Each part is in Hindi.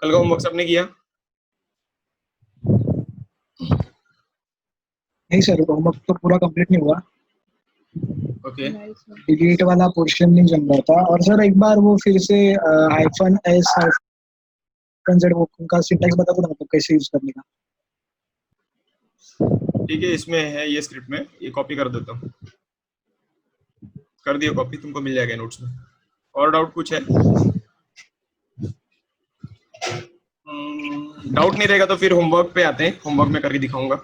कल का होमवर्क सबने किया? नहीं सर, होमवर्क तो पूरा कंप्लीट नहीं हुआ। ओके डिलीट वाला पोर्शन नहीं जम रहा था। और सर एक बार वो फिर से हाइफन एस हाइफन जेड वो उनका सिंटैक्स बता दो ना, मतलब कैसे यूज करने का। ठीक है, इसमें है ये स्क्रिप्ट में, ये कॉपी कर देता हूँ। कर दिया कॉपी, तुमको मिल जाएगा नोट्स में। और डाउट कुछ है? डाउट नहीं रहेगा तो फिर होमवर्क पे आते हैं, होमवर्क में करके दिखाऊंगा।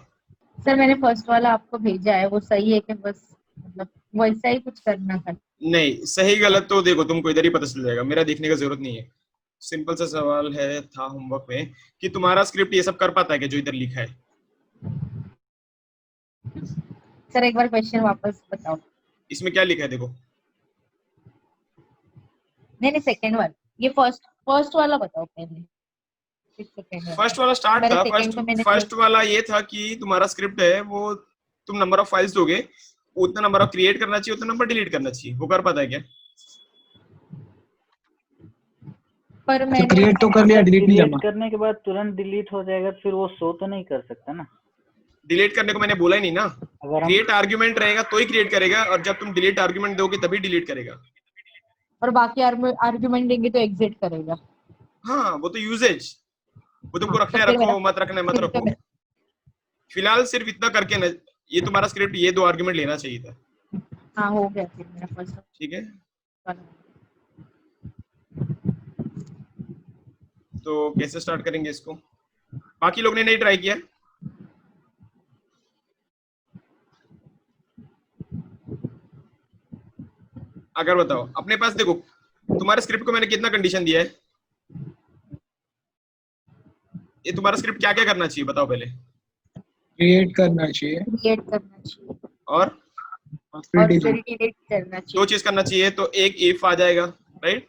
सर मैंने फर्स्ट वाला आपको भेजा है, वो सही है कि बस मतलब वैसा ही कुछ करना था? नहीं, सही गलत तो देखो तुमको इधर ही पता चल जाएगा, मेरा देखने का जरूरत नहीं है। सिंपल सा सवाल है था होमवर्क में कि तुम्हारा स्क्रिप्ट ये सब कर पाता है कि जो इधर लिखा है? सर एक बार क्वेश्चन वापस बताओ। इसमें क्या लिखा है देखो। नहीं सेकंड वाला, ये फर्स्ट वाला बताओ पहले। फर्स्ट वाला स्टार्ट था। फर्स्ट मैंने वाला ये था कि तुम्हारा स्क्रिप्ट है वो, तुम नंबर ऑफ फाइल्स दोगे, उतना नंबर ऑफ क्रिएट करना चाहिए, उतना नंबर डिलीट करना चाहिए। वो कर पाता है क्या? पर तो मैंने क्रिएट तो कर लिया, डिलीट नहीं क्रिएट करना। करने के बाद तुरंत डिलीट हो जाएगा, फिर वो शो तो नहीं कर सकता ना। डिलीट करने को मैंने बोला ही नहीं ना। अगर हम क्रिएट आर्ग्यूमेंट रहेगा तो ही क्रिएट करेगा, और जब तुम डिलीट आर्ग्यूमेंट दोगे तभी डिलीट करेगा। और बाकी आर्गुमेंट देंगे तो एग्जिट करेगा। हाँ, वो तो यूजेज, वो तुमको हाँ, रखना तो है फिर रखो, मत रखना है मत फिर तो रखो। फिलहाल सिर्फ इतना करके न, ये तुम्हारा स्क्रिप्ट ये दो आर्ग्यूमेंट लेना चाहिए था। हाँ हो गया फिर मेरा फर्स्ट ठीक है, वाला। तो कैसे स्टार्ट करेंगे इसको? बाकी लोग ने नहीं ट्राई किया? अगर बताओ अपने पास, देखो तुम्हारे स्क्रिप्ट को मैंने कितना कंडीशन दिया है। ये तुम्हारा स्क्रिप्ट क्या क्या करना चाहिए बताओ पहले। क्रिएट करना चाहिए क्रिएट करना चाहिए और फिर और फिर डिलीट। डिलीट करना दो चाहिए। चीज करना चाहिए, तो एक इफ आ जाएगा, राइट?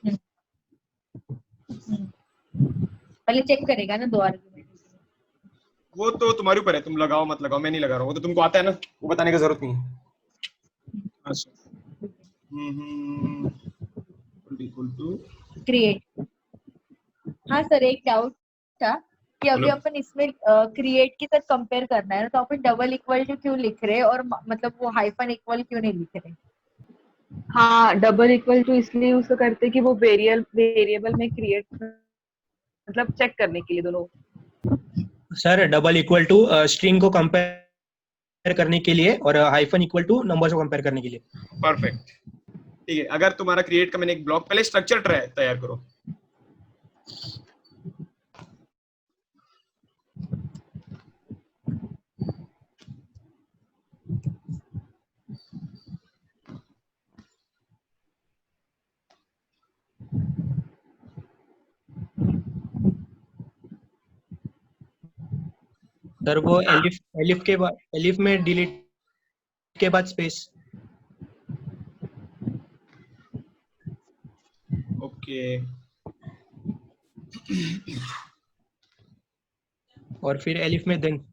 पहले चेक करेगा ना दो आर्गुमेंट। वो तो तुम्हारे ऊपर है, तुम लगाओ मत लगाओ, मैं नहीं लगा रहा हूँ, वो तो तुमको आता है ना, वो बताने की जरूरत नहीं है। हाँ सर। Equal to create. हाँ सर एक डाउट था कि अभी बोलो। अपन इसमें क्रिएट के साथ कंपेयर करना है ना, तो अपन डबल इक्वल टू क्यों लिख रहे हैं और मतलब वो हाइफन इक्वल क्यों नहीं लिख रहे? हाँ, डबल इक्वल टू इसलिए यूज करते हैं कि वो वेरिएबल में क्रिएट मतलब चेक करने के लिए दोनों। Sir double equal to string को कंपेयर करने के लिए और हाइफन इक्वल टू नंबर्स को कंपेयर करने के लिए। परफेक्ट, ठीक है। अगर तुम्हारा क्रिएट का मैंने एक ब्लॉक, पहले स्ट्रक्चर तैयार करो। सर वो एलिफ में डिलीट के बाद स्पेस। ओके, और फिर एलिफ में देन।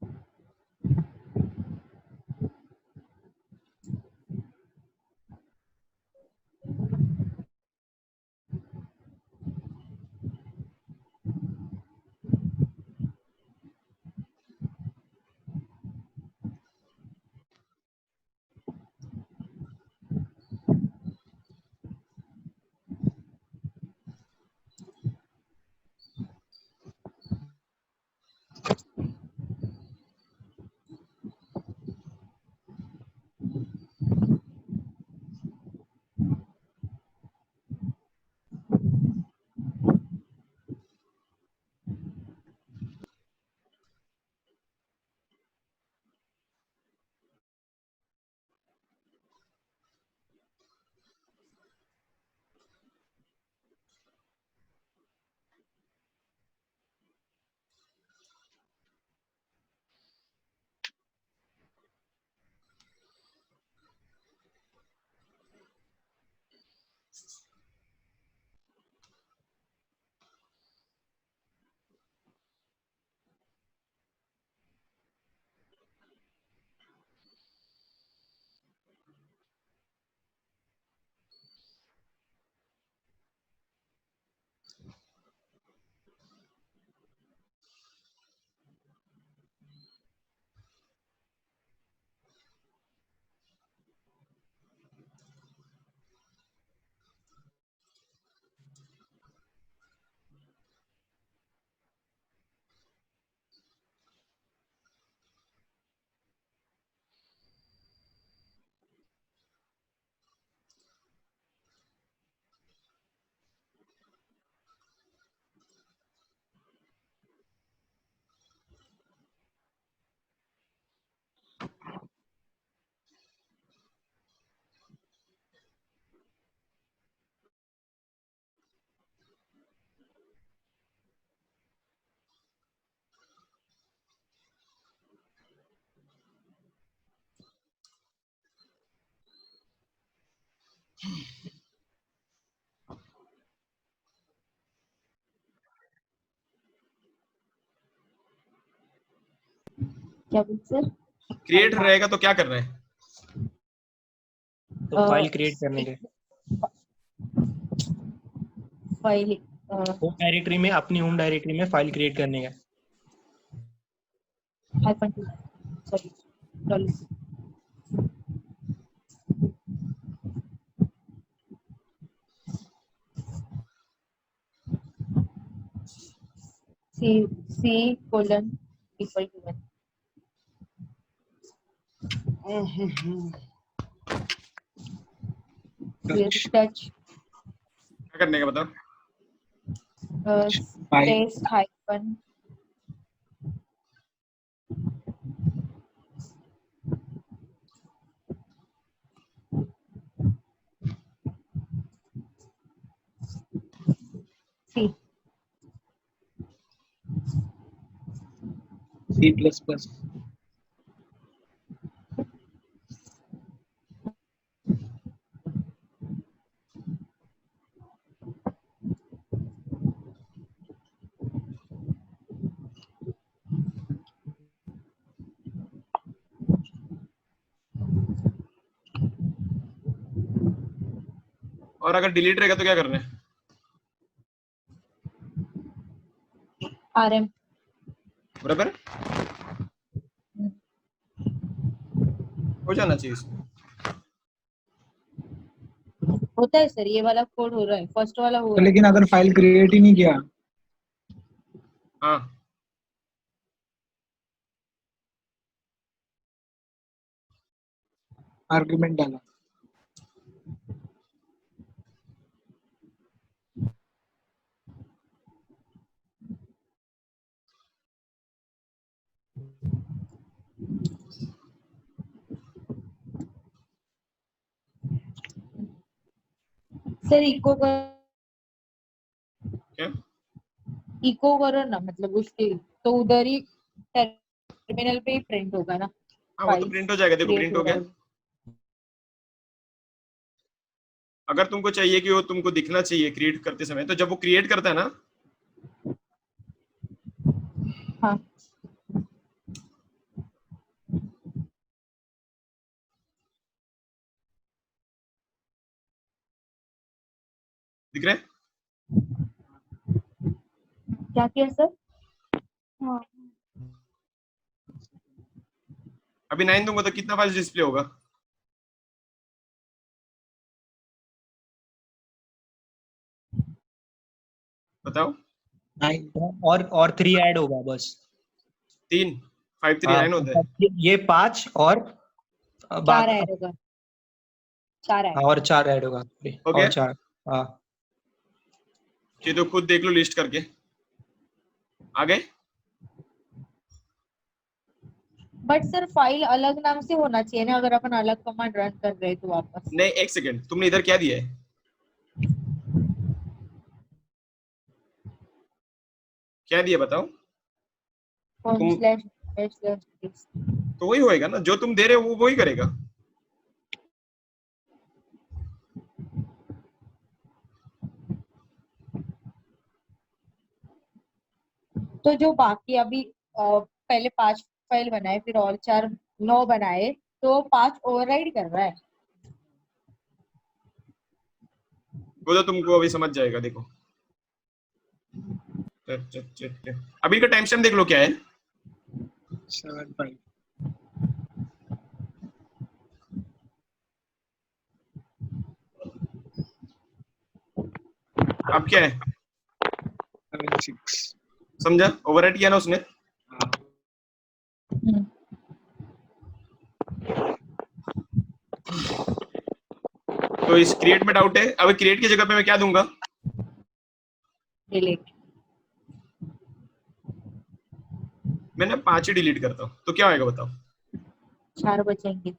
क्या बोल सर? क्रिएट रहेगा तो क्या करना है? तो फाइल क्रिएट करने के फाइल होम डायरेक्टरी में, अपनी होम डायरेक्टरी में फाइल क्रिएट करने का। Sorry dollar C colon equal to 1. Touch क्या करने का बताओ? space hyphen C C++। और अगर डिलीट रहेगा तो क्या करना है? RM बराबर हो जाना चाहिए इसमें। होता है सर, ये वाला कोड हो रहा है, फर्स्ट वाला हो तो रहा है। लेकिन अगर फाइल क्रिएट ही नहीं किया, हाँ आर्गुमेंट डाला, सर इको क्या? करो ना, मतलब उसके तो उधर ही टर्मिनल पे ही प्रिंट होगा ना। हाँ वो तो फाइल प्रिंट हो जाएगा, देखो create प्रिंट हो रहा गया। है। अगर तुमको चाहिए कि वो तुमको दिखना चाहिए क्रिएट करते समय, तो जब वो क्रिएट करता है ना, हाँ दिख रहा है? क्या किया सर? हाँ अभी 9 दूंगा तो कितना फाइल डिस्प्ले होगा? बताओ। 9। और 3 ऐड होगा बस। 3 5 3 9 होता है। ये 5 और 4 ऐड होगा, 4 ऐड। और 4 ऐड होगा। हो गया? और 4 हाँ। ये तो खुद देख लो लिस्ट करके। आ गए? बट सर फाइल अलग नाम से होना चाहिए ना, अगर अपन अलग कमांड रन कर रहे हैं तो वापस। नहीं एक सेकंड, तुमने इधर क्या दिया है? क्या दिया बताओ? तुम // तो वही होएगा ना, जो तुम दे रहे हो वो वही करेगा। तो जो बाकी अभी पहले 5 फाइल बनाए, फिर और 4 9 बनाए, तो 5 ओवरराइड कर रहा है। वो तो तुमको अभी समझ जाएगा, देखो। अभी का टाइम स्टैम्प देख लो क्या है। 7 अब क्या है? 6। समझा? ओवरराइट किया ना उसने। तो इस क्रिएट में डाउट है। अब क्रिएट की जगह पे मैं क्या दूंगा? डिलीट। मैं ना 5 ही डिलीट करता हूँ, तो क्या होएगा बताओ? 4 बचेंगे।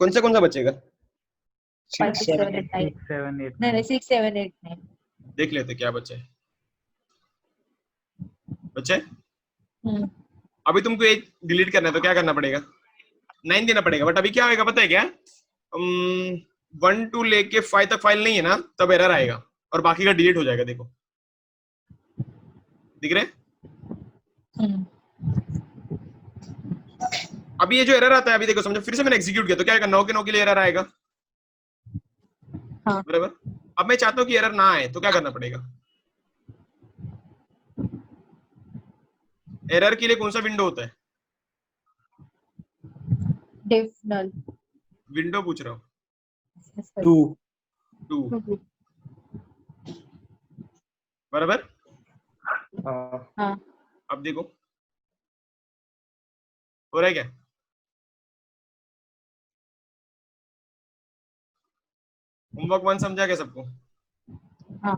कौन सा बचेगा? 5 6 7 8 9। 6 7 8 नहीं 6 7 8 9। देख लेते क्या बचा है। बचा है? अभी तुमको एक डिलीट करना है तो क्या करना पड़ेगा? 9 देना पड़ेगा। बट अभी क्या होएगा पता है क्या? 1 टू लेके 5 तक फाइल नहीं है ना, तब एरर आएगा और बाकी का डिलीट हो जाएगा। देखो दिख रहे हैं? हम्म, अभी ये जो एरर आता है, अभी देखो समझो, फिर से मैंने एग्जीक्यूट किया तो क्या आएगा, 9 के 9 के लिए एरर आएगा। हाँ। बराबर। अब मैं चाहता हूँ कि एरर ना आए तो क्या करना पड़ेगा? एरर के लिए कौन सा विंडो होता है? डिफ नल विंडो पूछ रहा हूँ। 2 2 बराबर। हाँ। अब देखो हो रहा है क्या? होमवर्क 1 समझा क्या सबको? हाँ।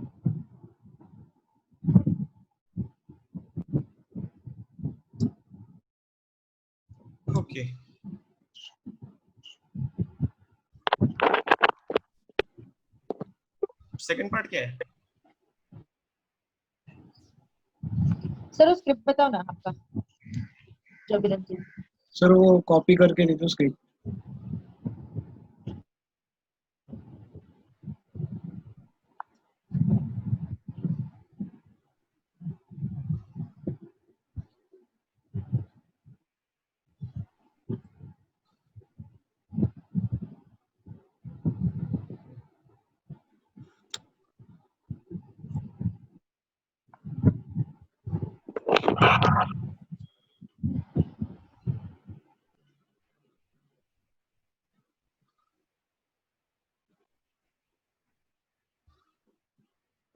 ओके। सेकंड पार्ट क्या है? सर वो स्क्रिप्ट बताओ ना आपका, जो भी रखी। सर वो कॉपी करके दे दो स्क्रिप्ट।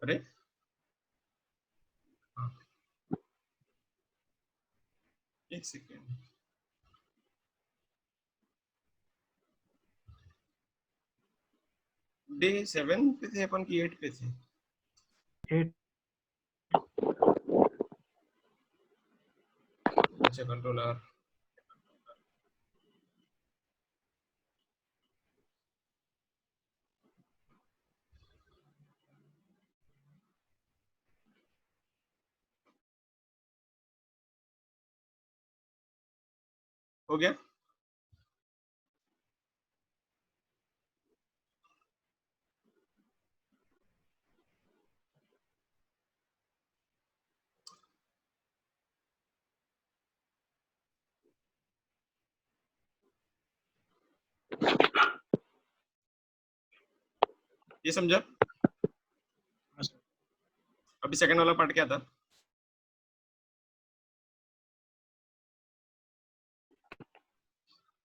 अरे हाँ, एक सेकेंड। डे 7 पे थे अपन की 8 पे थे? 8 अच्छा कंट्रोलर। हो गया। ये समझा? अभी सेकंड वाला पार्ट क्या था?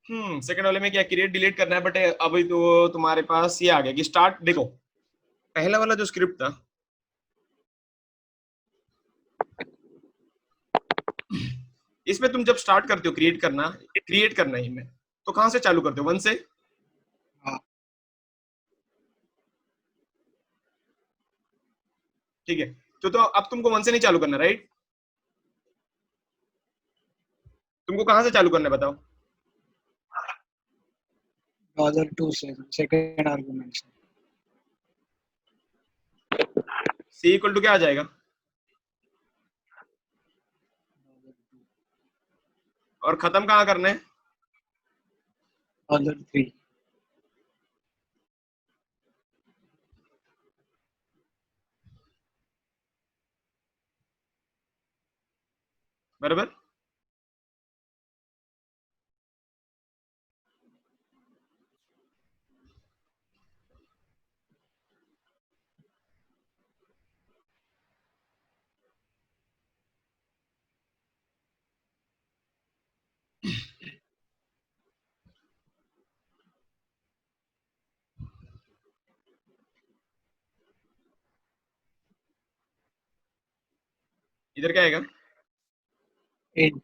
सेकंड वाले में क्या क्रिएट डिलीट करना है, बट अभी तो तुम्हारे पास ये आ गया कि स्टार्ट। देखो पहला वाला जो स्क्रिप्ट था, इसमें तुम जब स्टार्ट करते हो क्रिएट करना ही में, तो कहां से चालू करते हो? 1 से? हाँ। ठीक है, तो अब तुमको 1 से नहीं चालू करना, राइट? तुमको कहां से चालू करना है बताओ? $2 से सेकंड आर्गुमेंट से। C इक्वल टू क्या आ जाएगा? और खत्म कहां करना है? $3। बराबर। इधर क्या आएगा? एंड।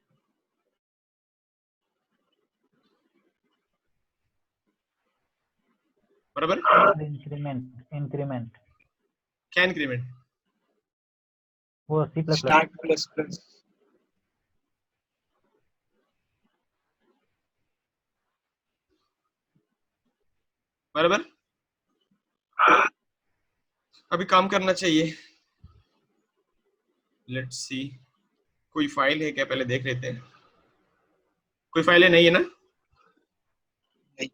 बराबर। इंक्रीमेंट क्या इंक्रीमेंट? वो C++ स्टार्ट प्लस प्लस। बराबर। अभी काम करना चाहिए। लेट्स सी, कोई फाइल है क्या, पहले देख लेते हैं। कोई फाइल है? नहीं है ना? नहीं।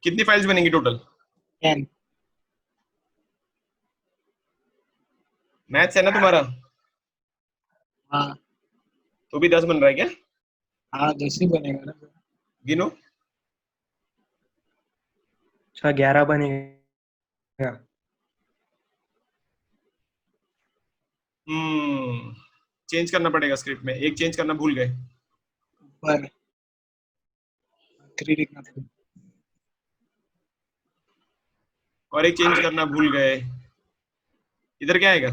कितनी फाइल्स बनेंगी टोटल? 10। मैथ्स है ना तुम्हारा? हाँ तो भी 10 बन रहा है क्या? हाँ 10 ही बनेगा ना। गिनो। अच्छा 11 बनेगा। चेंज करना पड़ेगा स्क्रिप्ट में, एक चेंज करना भूल गए। ऊपर 3 लिखना था। और एक चेंज करना भूल गए। इधर क्या आएगा?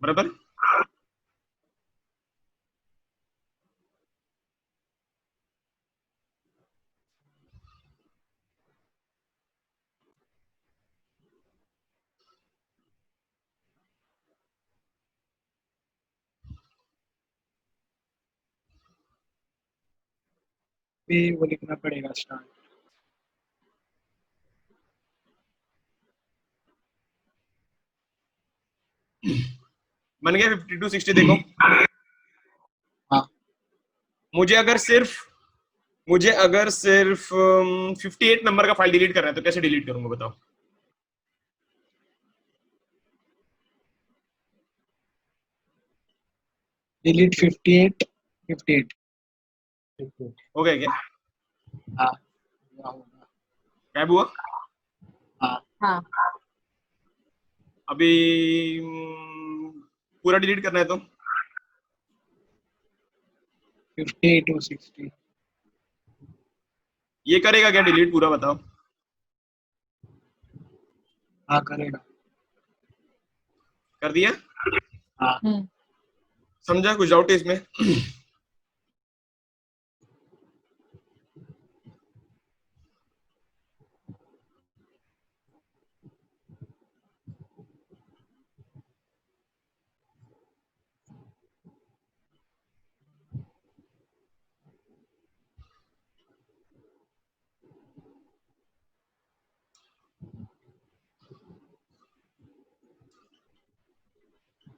बराबर। भी वो लिखना पड़ेगा स्टार्ट। बन गया 52 60। देखो हाँ मुझे अगर सिर्फ 58 नंबर का फाइल डिलीट करना है तो कैसे डिलीट करूंगा बताओ? डिलीट 58 58। हो गया क्या? हाँ होगा। गायब हुआ? हाँ हाँ अभी पूरा डिलीट करना है तो 58 और 60। ये करेगा क्या डिलीट पूरा बताओ? हाँ करेगा। कर दिया? हाँ समझा? कुछ डाउट है इसमें?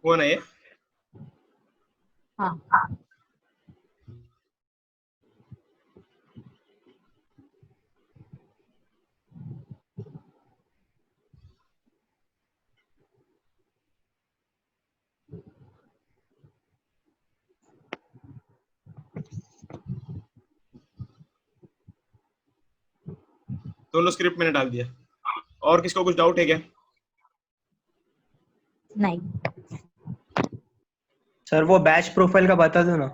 हुआ ना ये? हाँ दोनों स्क्रिप्ट मैंने डाल दिया। और किसको कुछ डाउट है क्या? नहीं। सर वो बैच प्रोफाइल का बता दो ना।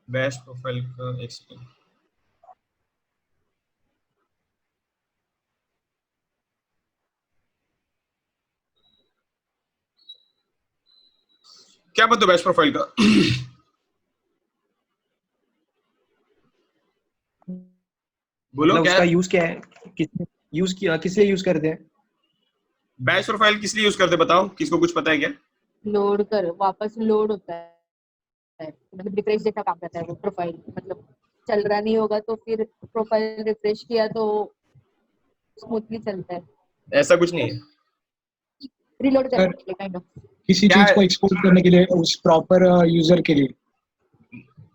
बैश प्रोफाइल का एक सेकंड। क्या बताओ बैश प्रोफाइल का? बोलो मतलब क्या? उसका यूज क्या है, किस लिए यूज करते हैं? बैश प्रोफाइल किस लिए यूज करते बताओ? किसको कुछ पता है क्या? लोड कर वापस लोड होता है, मतलब रिफ्रेश जैसा काम करता है वो प्रोफाइल, मतलब चल रहा नहीं होगा तो फिर प्रोफाइल रिफ्रेश किया तो स्मूथली चलता है। ऐसा कुछ नहीं है। रिलोड करने सर के लिए काइंड ऑफ। किसी क्या चीज को एक्सपोर्ट करने के लिए उस प्रॉपर यूजर के लिए।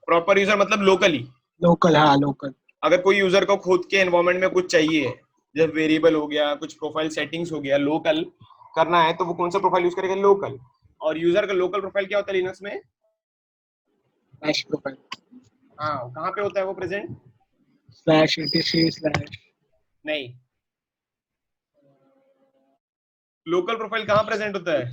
प्रॉपर यूजर मतलब लोकली। लोकल हाँ लोकल। अगर कोई यूजर को खुद के एनवायरनमेंट में कुछ चाहिए, जैसे वेरिएबल हो गया, कुछ प्रोफाइल सेटिंग्स हो गया, लोकल करना है तो वो कौन सा प्रोफाइल यूज करेगा? लोकल। और यूजर का लोकल प्रोफाइल क्या होता है लिनक्स में? बैश प्रोफाइल हाँ, कहाँ पे होता है वो प्रेजेंट? /etc/ नहीं, लोकल प्रोफाइल कहाँ प्रेजेंट होता है?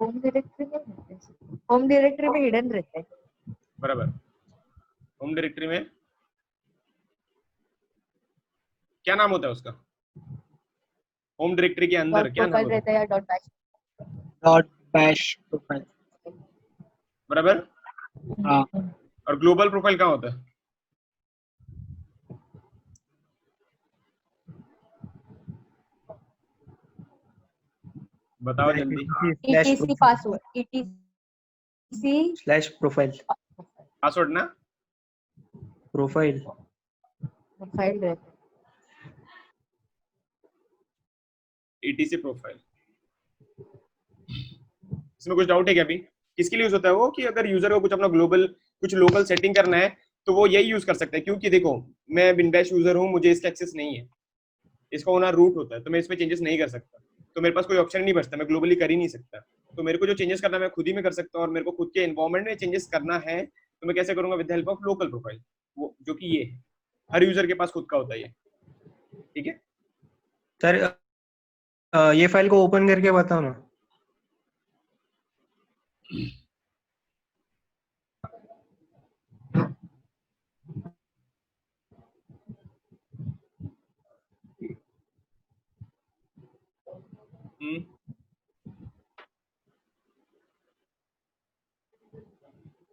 होम डायरेक्टरी में रहता है, होम डायरेक्टरी में हिडन रहता है। बराबर। होम डायरेक्टरी में क्या नाम होता है उसका? होम डायरेक्टरी के अंदर डॉट क्या नाम प्रोफाइल होता है? रहता है या dot bash. Dot bash profile. बराबर। हाँ और ग्लोबल प्रोफाइल कहाँ होता है? बताओ जल्दी। ETC password, ETC slash profile. Password ना, प्रोफाइल प्रोफाइल रहता है। etc profile. इसमें कुछ डाउट है क्या अभी? किसके लिए यूज होता है वो, कि अगर यूजर को कुछ अपना ग्लोबल कुछ लोकल सेटिंग करना है तो वो यही यूज कर सकता है, क्योंकि देखो मैं विनबैश यूजर हूँ, मुझे इसका एक्सेस नहीं है, इसका ओनर रूट होता है, तो मैं इसमें चेंजेस नहीं कर सकता, तो मेरे पास कोई ऑप्शन नहीं बचता, मैं ग्लोबली कर ही नहीं सकता। तो मेरे को जो चेंजेस करना है मैं खुद ही में कर सकता हूँ, और मेरे को खुद के एनवायरनमेंट में चेंजेस करना है तो मैं कैसे करूंगा? With the help of local profile, वो जो कि ये है। हर यूजर के पास खुद का होता है ये, ठीक है। सर ये फाइल को ओपन करके बताओ ना।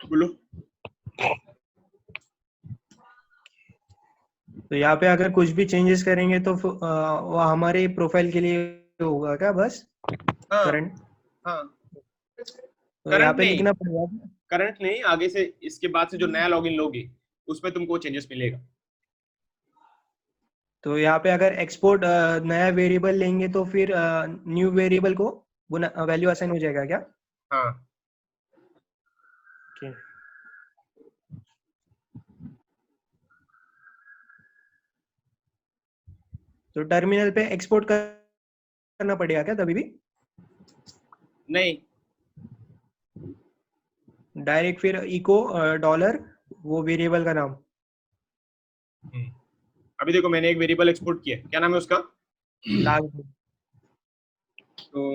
बोलो। तो यहाँ पे अगर कुछ भी चेंजेस करेंगे तो वो हमारे प्रोफाइल के लिए होगा क्या बस? हाँ करंट हाँ, तो यहाँ करंट पे नहीं, लिखना पड़ेगा। करंट नहीं, आगे से इसके बाद से जो नया लॉगिन लोगे उसमें तुमको चेंजेस मिलेगा। तो यहाँ पे अगर एक्सपोर्ट नया वेरिएबल लेंगे तो फिर न्यू वेरिएबल को वो वैल्यू असाइन हो जाएगा क्या? हाँ, Okay. तो टर्मिनल पे एक्सपोर्ट करना पड़ेगा क्या तभी भी? नहीं, डायरेक्ट फिर इको डॉलर वो वेरिएबल का नाम। अभी देखो मैंने एक वेरिएबल एक्सपोर्ट किया, क्या नाम है उसका? लाग तो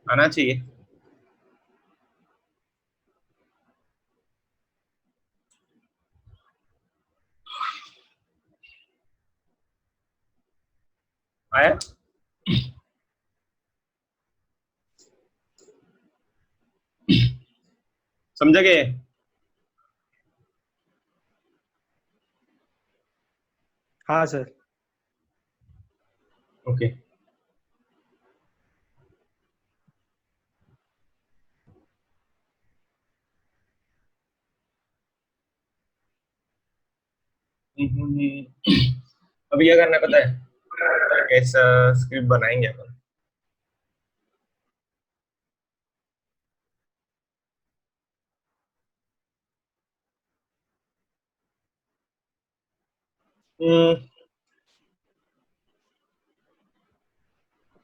आना चाहिए। आया? समझा गया? हाँ सर। ओके। अभी क्या करना है पता है? कैसा स्क्रिप्ट बनाएंगे अपन?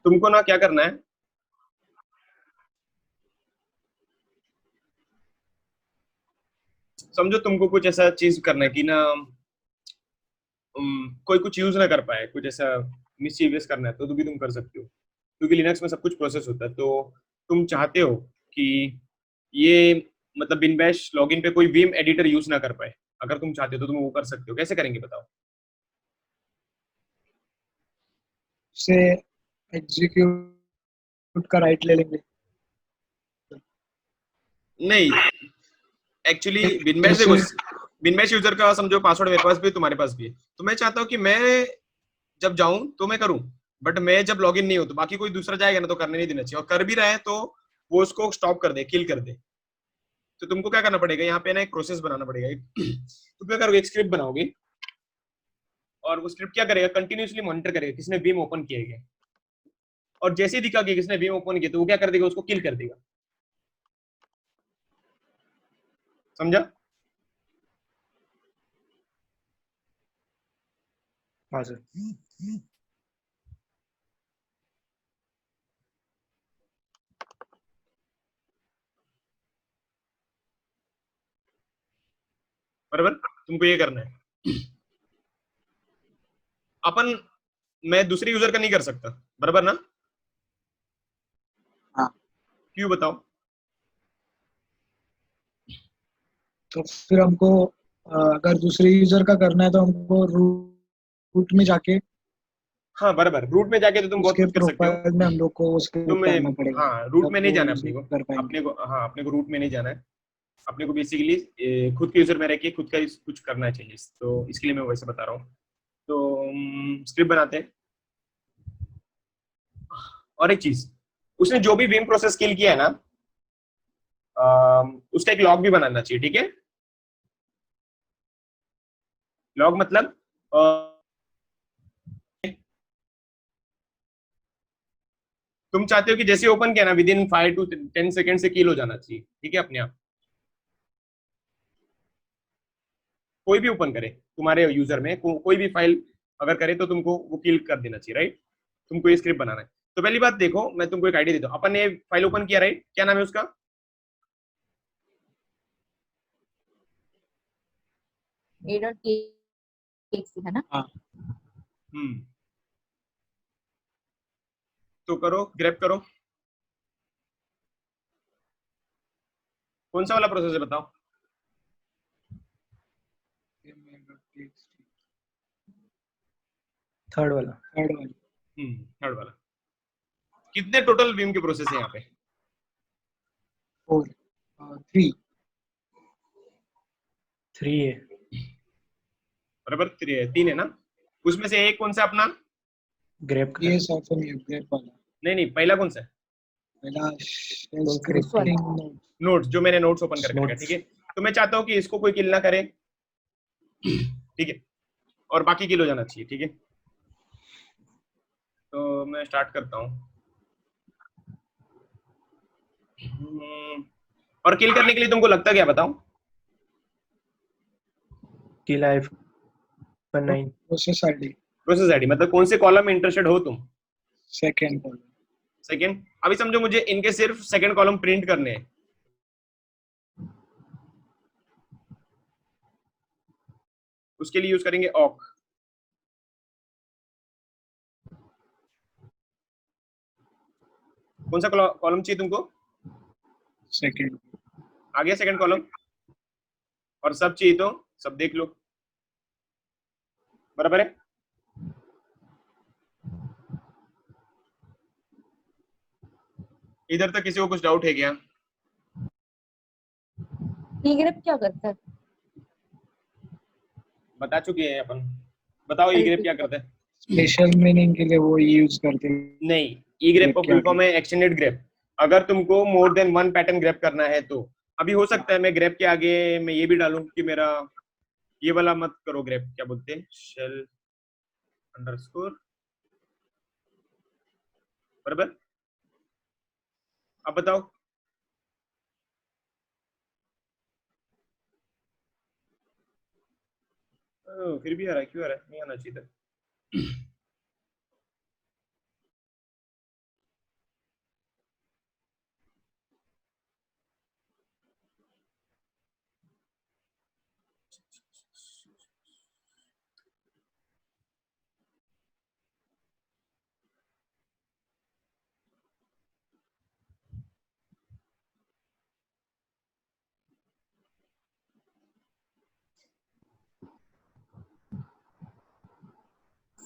तुमको ना क्या करना है, समझो तुमको कुछ ऐसा चीज करना है कि ना कोई कुछ यूज ना कर पाए, कुछ ऐसा मिसचीवियस करना है तो भी तुम कर सकते हो, क्योंकि लिनक्स में सब कुछ प्रोसेस होता है। तो तुम चाहते हो कि ये मतलब बिन बैश लॉगिन पे कोई वीम एडिटर यूज ना कर पाए, अगर तुम चाहते हो तो तुम वो कर सकते हो। कैसे करेंगे बताओ? से एग्जीक्यूट का राइट ले लेंगे। नहीं, एक्चुअली बिनबैश देखो, बिनबैश यूजर का समझो पासवर्ड मेरे पास भी है, तुम्हारे पास भी है, तो मैं चाहता हूँ कि मैं जब जाऊं तो मैं करूं, बट मैं जब लॉगिन नहीं हो तो बाकी कोई दूसरा जाएगा ना, तो करने नहीं देना चाहिए, और कर भी रहा है तो वो उसको स्टॉप कर दे, किल कर दे। तो तुमको क्या करना पड़ेगा यहाँ पे ना, एक प्रोसेस बनाना पड़ेगा। तुम क्या करोगे, एक स्क्रिप्ट बनाओगे, और वो स्क्रिप्ट क्या करेगा, कंटिन्यूसली मॉनिटर करेगा किसने वीम ओपन किया है, और जैसे ही दिखा कि किसने वीम ओपन किया तो वो क्या कर देगा, उसको किल कर देगा। समझा? हाँ सर। बराबर, तुमको ये करना है। अपन मैं दूसरे यूजर का नहीं कर सकता, बराबर ना? हाँ। क्यों बताओ? तो फिर हमको अगर दूसरे यूजर का करना है तो हमको रूट में जाके हाँ बराबर, रूट में जाके तो तुम बहुत उसके कुछ कर सकते हो। प्रोफाइल में हम लोग को उसके तुम डालना पड़ेगा, हाँ, रूट तब में नहीं वो जाना यूज अपने को, कर पाएंगे। अपने को हाँ, अपने को रूट में नहीं जाना है। अपने को बेसिकली खुद के यूजर में रह के खुद का ही कुछ करना चाहिए, तो इसके लिए मैं वैसे बता रहा हूँ। तो स्क्रिप्ट बनाते हैं। और एक चीज, उसने जो भी विम प्रोसेस किल किया है ना, उसका एक लॉग भी बनाना चाहिए, ठीक है। लॉग मतलब तुम चाहते हो कि जैसे ओपन किया ना विद इन 5 to 10 सेकंड से किल हो जाना चाहिए, ठीक है, अपने आप। कोई भी ओपन करे तुम्हारे यूजर में कोई भी फाइल अगर करे तो तुमको वो किल कर देना चाहिए, राइट। तुमको ये स्क्रिप्ट बनाना है। तो पहली बात देखो, मैं तुमको एक आइडिया देता हूँ। अपन ने फाइल ओपन किया, राइट, क्या नाम है उसका? a.txt है ना? तो करो, ग्रैब करो। कौन सा वाला प्रोसेस है बताओ? थर्ड वाला। थर्ड वाला। कितने टोटल विम के प्रोसेस है यहाँ पे? 3 है। बराबर, 3 है ना? उसमें से एक कौन सा अपना? ग्रेप का। ये सॉफ्टवेयर है ग्रेप वाला। नहीं, पहला कौन सा है? पहला This one. नोट्स, जो मैंने नोट्स ओपन करके रखा है, ठीक है। तो मैं चाहता हूँ कि इसको कोई किल ना करे, ठीक है, और बाकी किल हो जाना चाहिए, ठीक है। तो मैं स्टार्ट करता हूँ। और किल करने के लिए तुमको लगता क्या, बताओ? किल -9 प्रोसेस आईडी मतलब कौन से कॉलम में इंटरेस्टेड हो तुम? सेकंड। अभी समझो मुझे इनके सिर्फ सेकंड कॉलम प्रिंट करने हैं। उसके लिए यूज करेंगे ऑक। कौन सा कॉलम चाहिए तुमको? सेकंड। आ गया सेकंड कॉलम। और सब चाहिए तो सब देख लो, बराबर है। इधर तक किसी को कुछ डाउट है क्या? egrep क्या करता है? बता चुके हैं अपन। बताओ egrep क्या करता है? स्पेशल मीनिंग के लिए वो यूज करते हैं। नहीं, egrep का फुल फॉर्म है एक्सटेंडेड ग्रेप। अगर तुमको मोर देन 1 पैटर्न ग्रेप करना है तो अभी हो सकता है मैं ग्रेप के आगे मैं ये भी डालूं कि मेरा ये वाला मत करो ग्रेप, क्या बोलते हैं, शेल अंडरस्कोर, बराबर। अब बताओ, फिर भी आ रहा है, क्यों आ रहा है? नहीं आना चाहिए था।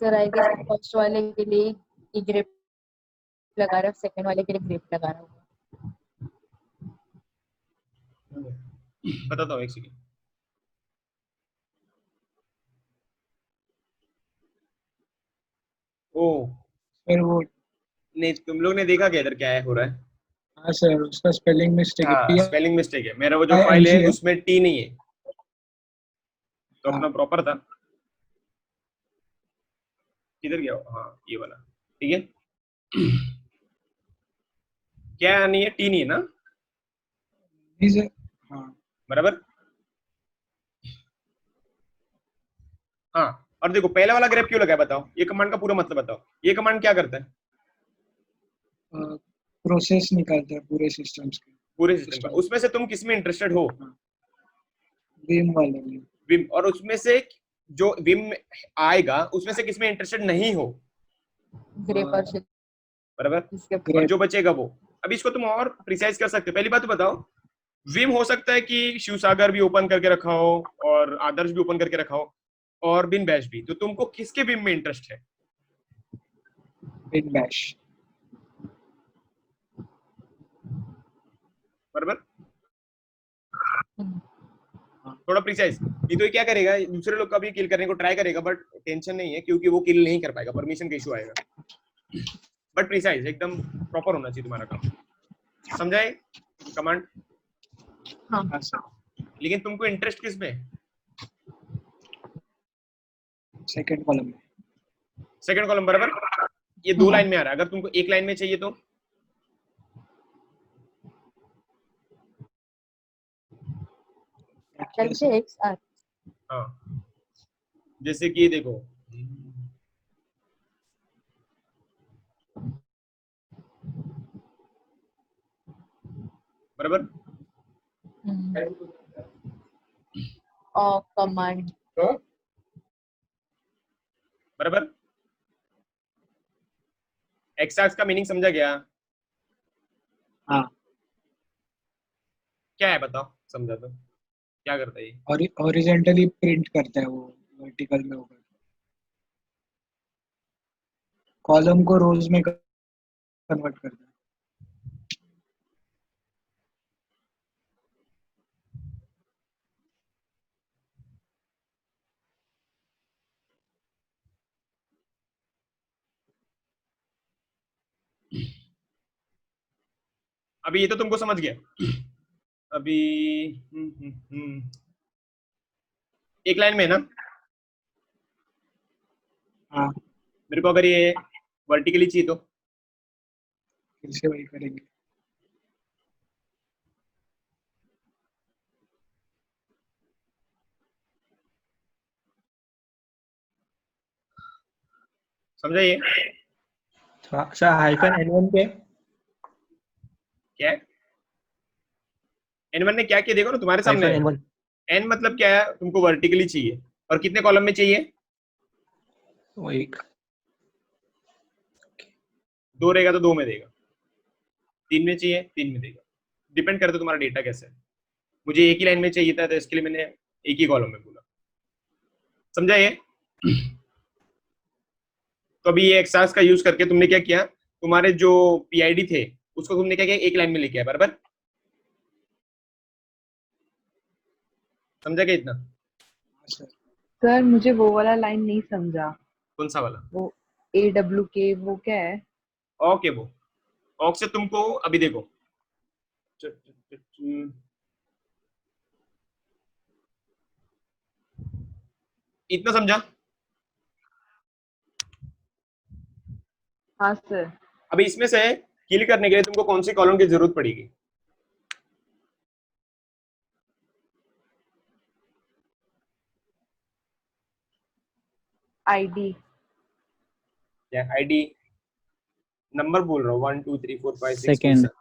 सर आई गेस फर्स्ट वाले के लिए egrep लगा रहा है, सेकंड वाले के लिए grep लगा रहा हूँ। बताता हूँ, एक सेकंड। ओ फिर वो नहीं, तुम लोग ने देखा क्या इधर क्या है हो रहा है? हाँ सर उसका स्पेलिंग मिस्टेक है। हाँ, स्पेलिंग मिस्टेक है। मेरा वो जो हाँ, फाइल है NG है। उसमें टी नहीं है, तो हाँ। अपना प्रॉपर था। किधर गया वो? हाँ, ये वाला, ठीक है। क्या नहीं है? टी नहीं है ना, हाँ बराबर। हाँ, और देखो पहला वाला ग्रेप क्यों लगा है बताओ? ये कमांड का पूरा मतलब बताओ। ये कमांड क्या करता है? प्रोसेस निकालता है पूरे सिस्टम्स के। पूरे सिस्टम का। उसमें से तुम किस में इंटरेस्टेड हो? विम वाले में। विम। और उसमें से जो विम आएगा उसमें से किस में इंटरेस्टेड नहीं हो? grep और shell बराबर। इसके और जो बचेगा वो। अभी इसको तुम और प्रिसाइज कर सकते हो। पहली बात तो बताओ, विम हो सकता है कि शिवसागर भी ओपन करके रखा हो और आदर्श भी ओपन करके रखा हो और बिन बैश भी। तो तुमको किसके विम में इंटरेस्ट है? Bin bash. बराबर। थोड़ा प्रिसाइज। नहीं तो ये क्या करेगा, दूसरे लोग का भी किल करने को ट्राई करेगा, बट टेंशन नहीं है क्योंकि वो किल नहीं कर पाएगा, परमिशन का इशू आएगा। बट प्रिसाइज एकदम प्रॉपर होना चाहिए तुम्हारा काम। समझाए कमांड? हाँ सर, लेकिन तुमको इंटरेस्ट किस में? सेकंड कॉलम में। सेकंड कॉलम, बराबर। ये दो लाइन में आ रहा है, अगर तुमको एक लाइन में चाहिए तो चलते एक्स आर। हाँ, जैसे कि देखो, बराबर। और कमांड बराबर। एक्स का मीनिंग समझा गया? हाँ, क्या है बताओ, समझा तो क्या करता है ये? और हॉरिजॉन्टली प्रिंट करता है वो, वर्टिकल में होगा। कॉलम को रोज में कन्वर्ट करता है। अभी ये तो तुमको समझ गया। अभी एक लाइन में ना, हाँ, मेरे को अगर ये वर्टिकली चाहिए तो फिर से वही करेंगे। समझा ये? सर हाइफन N1 पे क्या है N1 ने क्या किया, देखो ना तुम्हारे सामने हाइफन है। N1 N मतलब क्या है, तुमको वर्टिकली चाहिए, और कितने कॉलम में चाहिए? वो एक 2 रहेगा तो 2 में देगा, 3 में चाहिए 3 में देगा, डिपेंड करता है तुम्हारा डेटा कैसा है। मुझे एक ही लाइन में चाहिए था, तो इसके लिए मैंने एक ही कॉलम में बोला। समझा ये? तो अभी ये एक्सास का यूज करके तुमने क्या किया, तुम्हारे जो पीआईडी थे उसको तुमने क्या किया, एक लाइन में लेके आया, बराबर। समझा क्या इतना? हाँ सर। सर मुझे वो वाला लाइन नहीं समझा। कौन सा वाला? वो AWK वो क्या है? ओके, वो ऑक से तुमको अभी देखो, इतना समझा? हाँ सर। अभी इसमें से किल करने के लिए तुमको कौन सी कॉलम की जरूरत पड़ेगी? ID। या आईडी, नंबर बोल रहा हूँ, 1 2 3 4 5 6 सेकेंड। 7।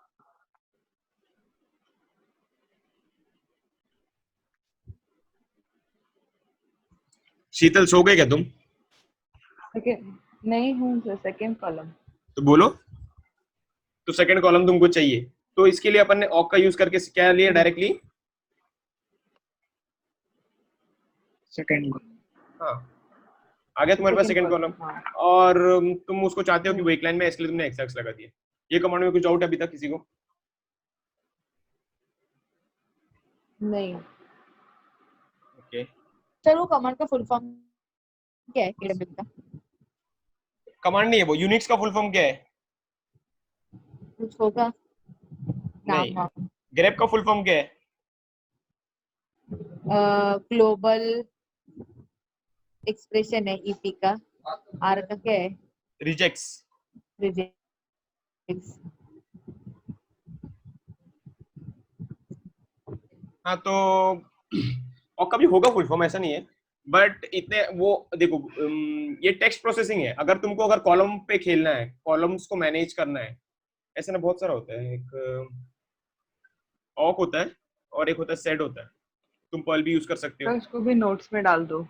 शीतल सो गए क्या तुम? सेकेंड नहीं हूँ सर, सेकेंड कॉलम। तो बोलो। तो सेकंड कॉलम तुमको चाहिए, तो इसके लिए अपन ने ऑक का यूज करके क्या लिया डायरेक्टली? सेकंड हाँ, आ गया तुम्हारे पास सेकंड कॉलम। हाँ। और तुम उसको चाहते हो कि वो एक लाइन में, इसलिए तुमने एक्स एक्स लगा दिया। ये कमांड में कुछ डाउट है अभी तक किसी को? नहीं। ओके, सर वो कमांड का फुल फॉर्म क्या है AWK का? कमांड नहीं है वो, यूनिक्स का फुल फॉर्म क्या है? कुछ होगा नाम नहीं, वाम। ग्रेप का फुल फॉर्म क्या है? ग्लोबल एक्सप्रेशन है EP का। आर का क्या है? रिजेक्ट्स। रिजेक्ट्स। हाँ, तो और कभी होगा फुल फॉर्म, ऐसा नहीं है, बट इतने वो देखो, ये टेक्स्ट प्रोसेसिंग है। अगर तुमको अगर कॉलम पे खेलना है, कॉलम्स को मैनेज करना है, ऐसा ना बहुत सारा होता है। एक ऑक होता है और एक होता है सेड होता है। तुम पर्ल भी यूज कर सकते हो, सर उसको भी नोट्स में डाल दो।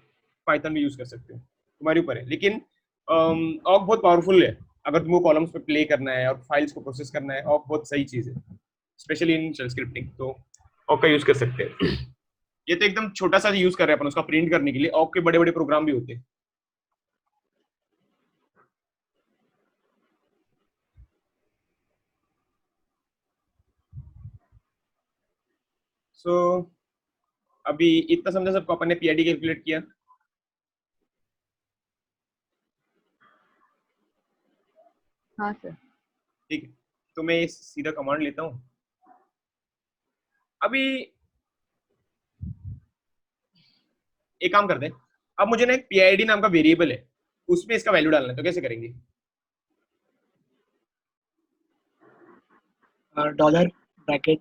पाइथन भी यूज कर सकते हो, तुम्हारे ऊपर है। लेकिन ऑक बहुत पावरफुल है, अगर तुमको कॉलम्स पे प्ले करना है और फाइल्स को प्रोसेस करना है, ऑक बहुत सही चीज है, स्पेशली इन शेल स्क्रिप्टिंग। तो ऑक का यूज कर सकते हैं। ये तो एकदम छोटा सा यूज कर रहे हैं अपन उसका प्रिंट करने के लिए, ऑक के बड़े बड़े प्रोग्राम भी होते हैं। सो अभी इतना समझा सबको, अपन ने पीआईडी कैलकुलेट किया। हाँ सर। ठीक है, तो मैं सीधा कमांड लेता हूँ। अभी एक काम करते हैं, अब मुझे ना एक PID नाम का वेरिएबल है, उसमें इसका वैल्यू डालना है, तो कैसे करेंगे? Dollar bracket,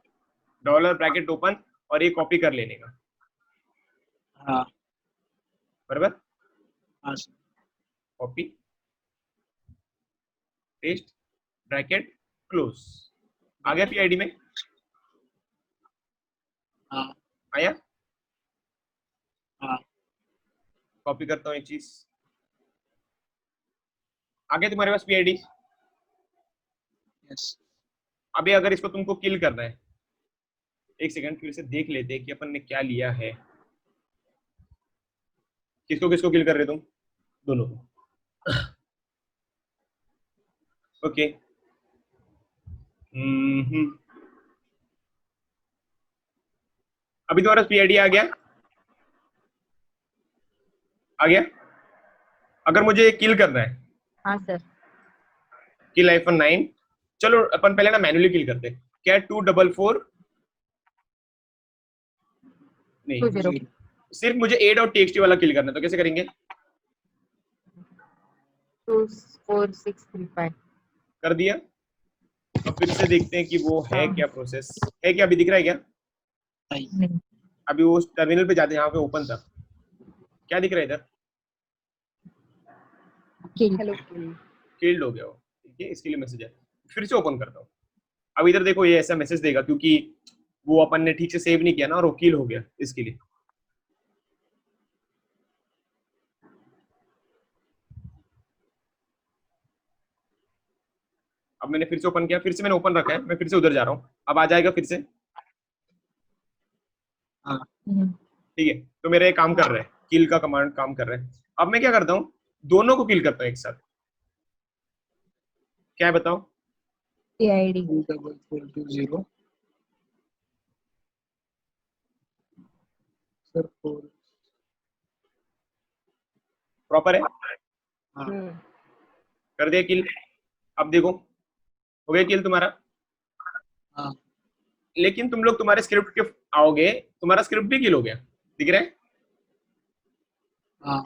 dollar bracket open और ये कॉपी कर लेने का, हाँ बराबर, हाँ sir, copy paste bracket close, आ गया PID में, हाँ आया? हाँ कॉपी करता हूँ एक चीज, आ गया तुम्हारे पास PID। यस। अभी अगर इसको तुमको किल करना है, एक सेकंड फिर से देख लेते हैं कि अपन ने क्या लिया है। किसको किसको किल कर रहे तुम? दोनों को, ओके। अभी तुम्हारा PID आ गया, आ गया। अगर मुझे किल करना है, हाँ सर। किल -9, चलो अपन पहले ना मैन्युअली किल करते हैं। क्या 244 नहीं, 20 सिर्फ मुझे a.txt वाला किल करना है, तो कैसे करेंगे? 24635 कर दिया। अब फिर से देखते हैं कि वो है हाँ। क्या, प्रोसेस है क्या, अभी दिख रहा है क्या? नहीं, अभी वो टर्मिनल पे जाते हैं, यहाँ पे ओपन था, क्या दिख रहा है इधर? किल। हेलो किल्ड हो गया वो, ठीक है, इसके लिए मैसेज है। फिर से ओपन करता हूँ, अब इधर देखो ये ऐसा मैसेज देगा, क्योंकि वो अपन ने ठीक से सेव नहीं किया ना, और वो किल हो गया, इसके लिए। अब मैंने फिर से ओपन किया, फिर से मैंने ओपन रखा है, मैं फिर से उधर जा रहा हूँ, अब आ जाएगा फिर से, ठीक है। तो मेरा ये काम कर रहा है, किल का कमांड काम कर रहा है। अब मैं क्या करता हूँ, दोनों को किल करता हूँ एक साथ। क्या है बताओ? PID 24420 सर 4, प्रॉपर है, हाँ कर दिया किल। अब देखो हो गया किल तुम्हारा, हाँ लेकिन तुम लोग तुम्हारे स्क्रिप्ट के आओगे, तुम्हारा स्क्रिप्ट भी किल हो गया, दिख रहा है, हाँ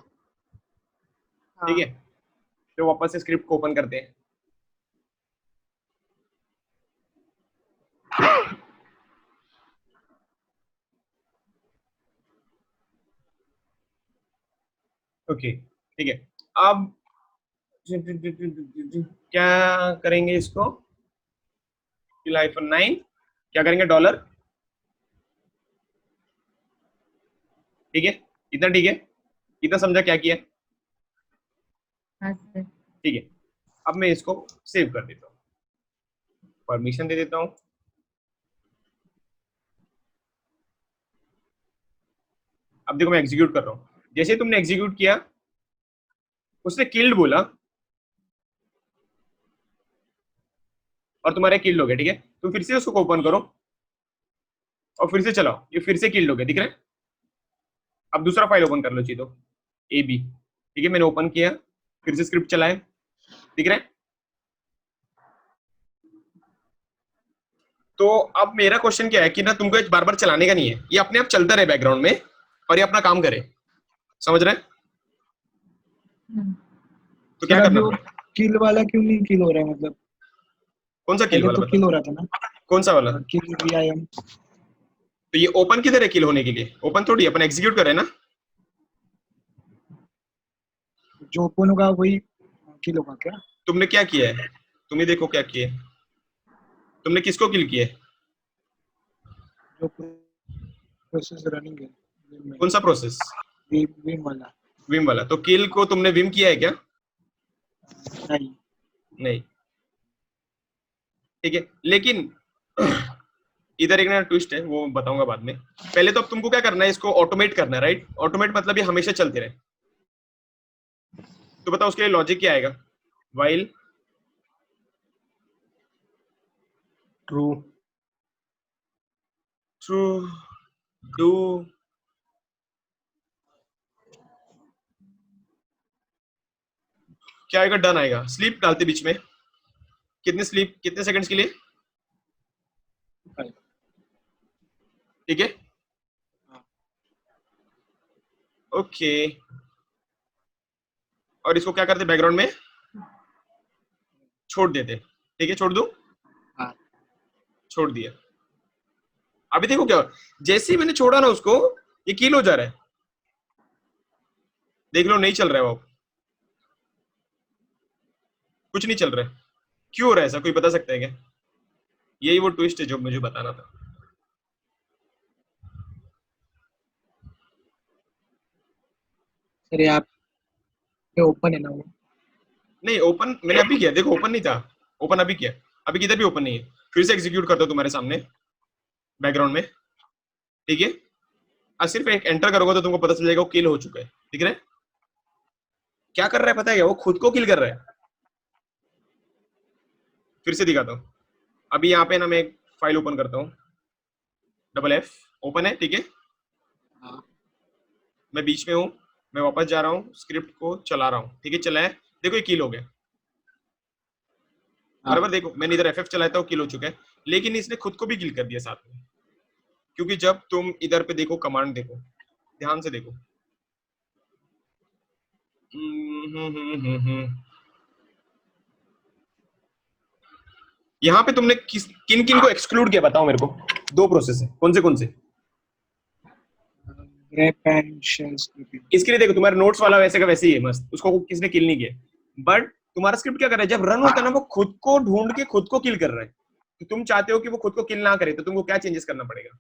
ठीक है। तो वापस से स्क्रिप्ट को ओपन करते हैं। ओके, ठीक है। अब क्या करेंगे इसको, -9 क्या करेंगे, डॉलर, ठीक है, इतना ठीक है, इतना समझा क्या किया, हाँ सर। ठीक है। अब मैं इसको सेव कर देता हूँ, परमिशन दे देता हूँ। अब देखो मैं एग्जीक्यूट कर रहा हूँ, जैसे ही तुमने एग्जीक्यूट किया, उसने किल्ड बोला और तुम्हारे किल्ड हो गया, ठीक है। तुम फिर से उसको ओपन करो और फिर से चलाओ, ये फिर से किल्ड हो गया, दिख रहा है। अब दूसरा फाइल ओपन कर लो, चाहिए तो AB, ठीक है, मैंने ओपन किया, फिर से स्क्रिप्ट चलाए, दिख रहा है। तो अब मेरा क्वेश्चन क्या है कि ना, तुमको बार बार चलाने का नहीं है, ये अपने आप चलता रहे बैकग्राउंड में और ये अपना काम करे, समझ रहे हैं? तो क्या सर अभी करना वो पड़ेगा? किल वाला क्यों नहीं किल हो रहा है, मतलब कौन सा किल पहले वाला तो किल बता, हो रहा था ना, कौन सा वाला? किल VIM, तो ये ओपन किधर है किल होने के लिए? ओपन थोड़ी, अपन एग्जीक्यूट कर रहे हैं ना। जो ओपन होगा वही किल होगा क्या? तुमने क्या किया है, तुम ही देखो क्या किया है, तुमने किसको किल किया है? जो प्रोसेस रनिंग है Vim में, कौन सा प्रोसेस? Vim वाला, विम वाला। तो किल को तुमने विम किया है क्या? नहीं नहीं, ठीक है। लेकिन इधर एक ना ट्विस्ट है, वो बताऊंगा बाद में। पहले तो अब तुमको क्या करना है, इसको ऑटोमेट करना है, राइट। ऑटोमेट मतलब ये हमेशा चलते रहे। तो बताओ उसके लिए लॉजिक क्या आएगा, व्हाइल ट्रू ट्रू डू क्या आएगा, डन आएगा। स्लीप डालते बीच में, कितने स्लीप, कितने सेकंड्स के लिए, ठीक है, ओके, और इसको क्या करते बैकग्राउंड में छोड़ देते। ठीक है, छोड़ दूं? हाँ। छोड़ दिया। अभी देखो क्या, जैसे ही मैंने छोड़ा ना उसको, ये किल हो जा रहा है। देख लो, नहीं चल रहा है वो, कुछ नहीं चल रहा है। क्यों हो रहा है ऐसा, कोई बता सकता है क्या? यही वो ट्विस्ट है जो मुझे बताना था। सर ये आप ओपन है ना वो? नहीं, ओपन मैंने अभी किया, देखो ओपन नहीं था, ओपन अभी किया, अभी किधर भी ओपन नहीं है। फिर से एग्जीक्यूट करता हूं तुम्हारे सामने बैकग्राउंड में। ठीक है, अब सिर्फ एक एंटर करोगे तो तुमको पता चल जाएगा वो किल हो चुका है। ठीक है, क्या कर रहा है पता है क्या, वो खुद को किल कर रहा है। फिर से दिखाता हूँ। अभी यहाँ पे ना मैं एक फाइल ओपन करता हूँ, F ओपन है। ठीक है, हाँ। मैं बीच में हूँ, मैं वापस जा रहा हूँ, स्क्रिप्ट को चला रहा हूँ। ठीक है, चला है, देखो ये किल हो गया। हाँ। बराबर, देखो मैंने इधर FF चलाया था, वो किल हो चुका है, लेकिन इसने खुद को भी किल कर दिया साथ में। क्योंकि जब तुम इधर पे देखो, कमांड देखो, ध्यान से देखो। यहाँ पे तुमने किन किन को एक्सक्लूड किया, बताओ मेरे को। दो प्रोसेस है, कौन से? Grep and shell scripting. इसके लिए देखो, तुम्हारा नोट्स वाला वैसे का वैसे ही है, मस्त, उसको किसने किल नहीं किया। बट तुम्हारा स्क्रिप्ट क्या कर रहा है, जब रन होता है ना, वो खुद को ढूंढ के खुद को किल कर रहा है। तो तुम चाहते हो कि वो खुद को किल ना करे, तो तुमको क्या चेंजेस करना पड़ेगा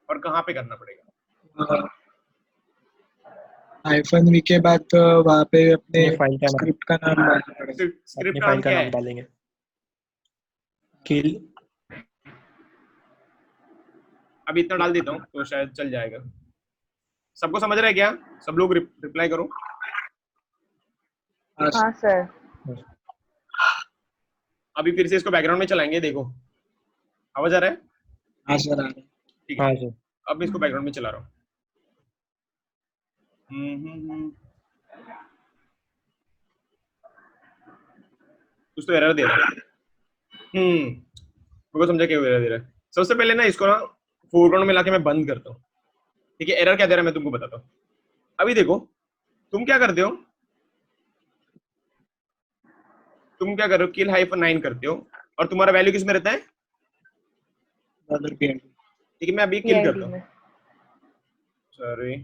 और कहाँ पे करना पड़ेगा? हाइफन वी के बाद वहाँ पे अपने अपनी फाइल का नाम, स्क्रिप्ट का नाम डालना पड़ेगा। स्क्रिप्ट अपनी का फाइल नाम का क्या नाम है? डालेंगे, किल। अभी इतना डाल देता हूँ तो शायद चल जाएगा। सबको समझ रहा है क्या? सब लोग रिप्लाई करो। हाँ सर। अभी फिर से इसको बैकग्राउंड में चलाएंगे, देखो आवाज आ रहा है? हाँ सर, आ रहा है। ठीक हाँ है, सर। अब मैं इसको बैकग्राउंड में चला रहा हूँ। कुछ तो एरर दे रहा है। मेरे को समझा क्यों एरर दे रहा है। सबसे पहले ना इसको ना फोरग्राउंड में लाके मैं बंद करता हूँ। ठीक है, एरर क्या दे रहा है मैं तुमको बताता हूँ। अभी देखो, तुम क्या करते हो, तुम क्या कर रहे हो, किल -9 करते हो, और तुम्हारा वैल्यू किस में रहता है? $PID। ठीक है, मैं अभी किल PID करता हूँ। में। सॉरी,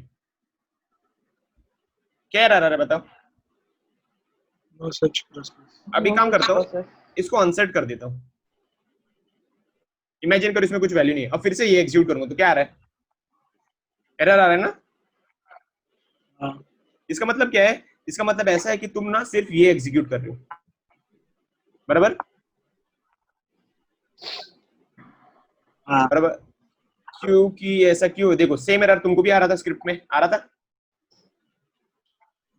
क्या एरर आ रहा है बताओ। No such process. अभी No काम such करता हूँ, process। इसको अनसेट कर देता हूँ। इमेजिन करो इसमें कुछ वैल्यू नहीं है, अब फिर से ये एग्जीक्यूट करूंगा तो क्या आ रहा है? एरर आ रहा है ना? हाँ। इसका मतलब क्या है? इसका मतलब ऐसा है कि तुम ना सिर्फ ये एग्जीक्यूट कर रहे हो, बराबर? हाँ। बराबर, क्योंकि ऐसा क्यों है, देखो सेम एरर तुमको भी आ रहा था, स्क्रिप्ट में आ रहा था।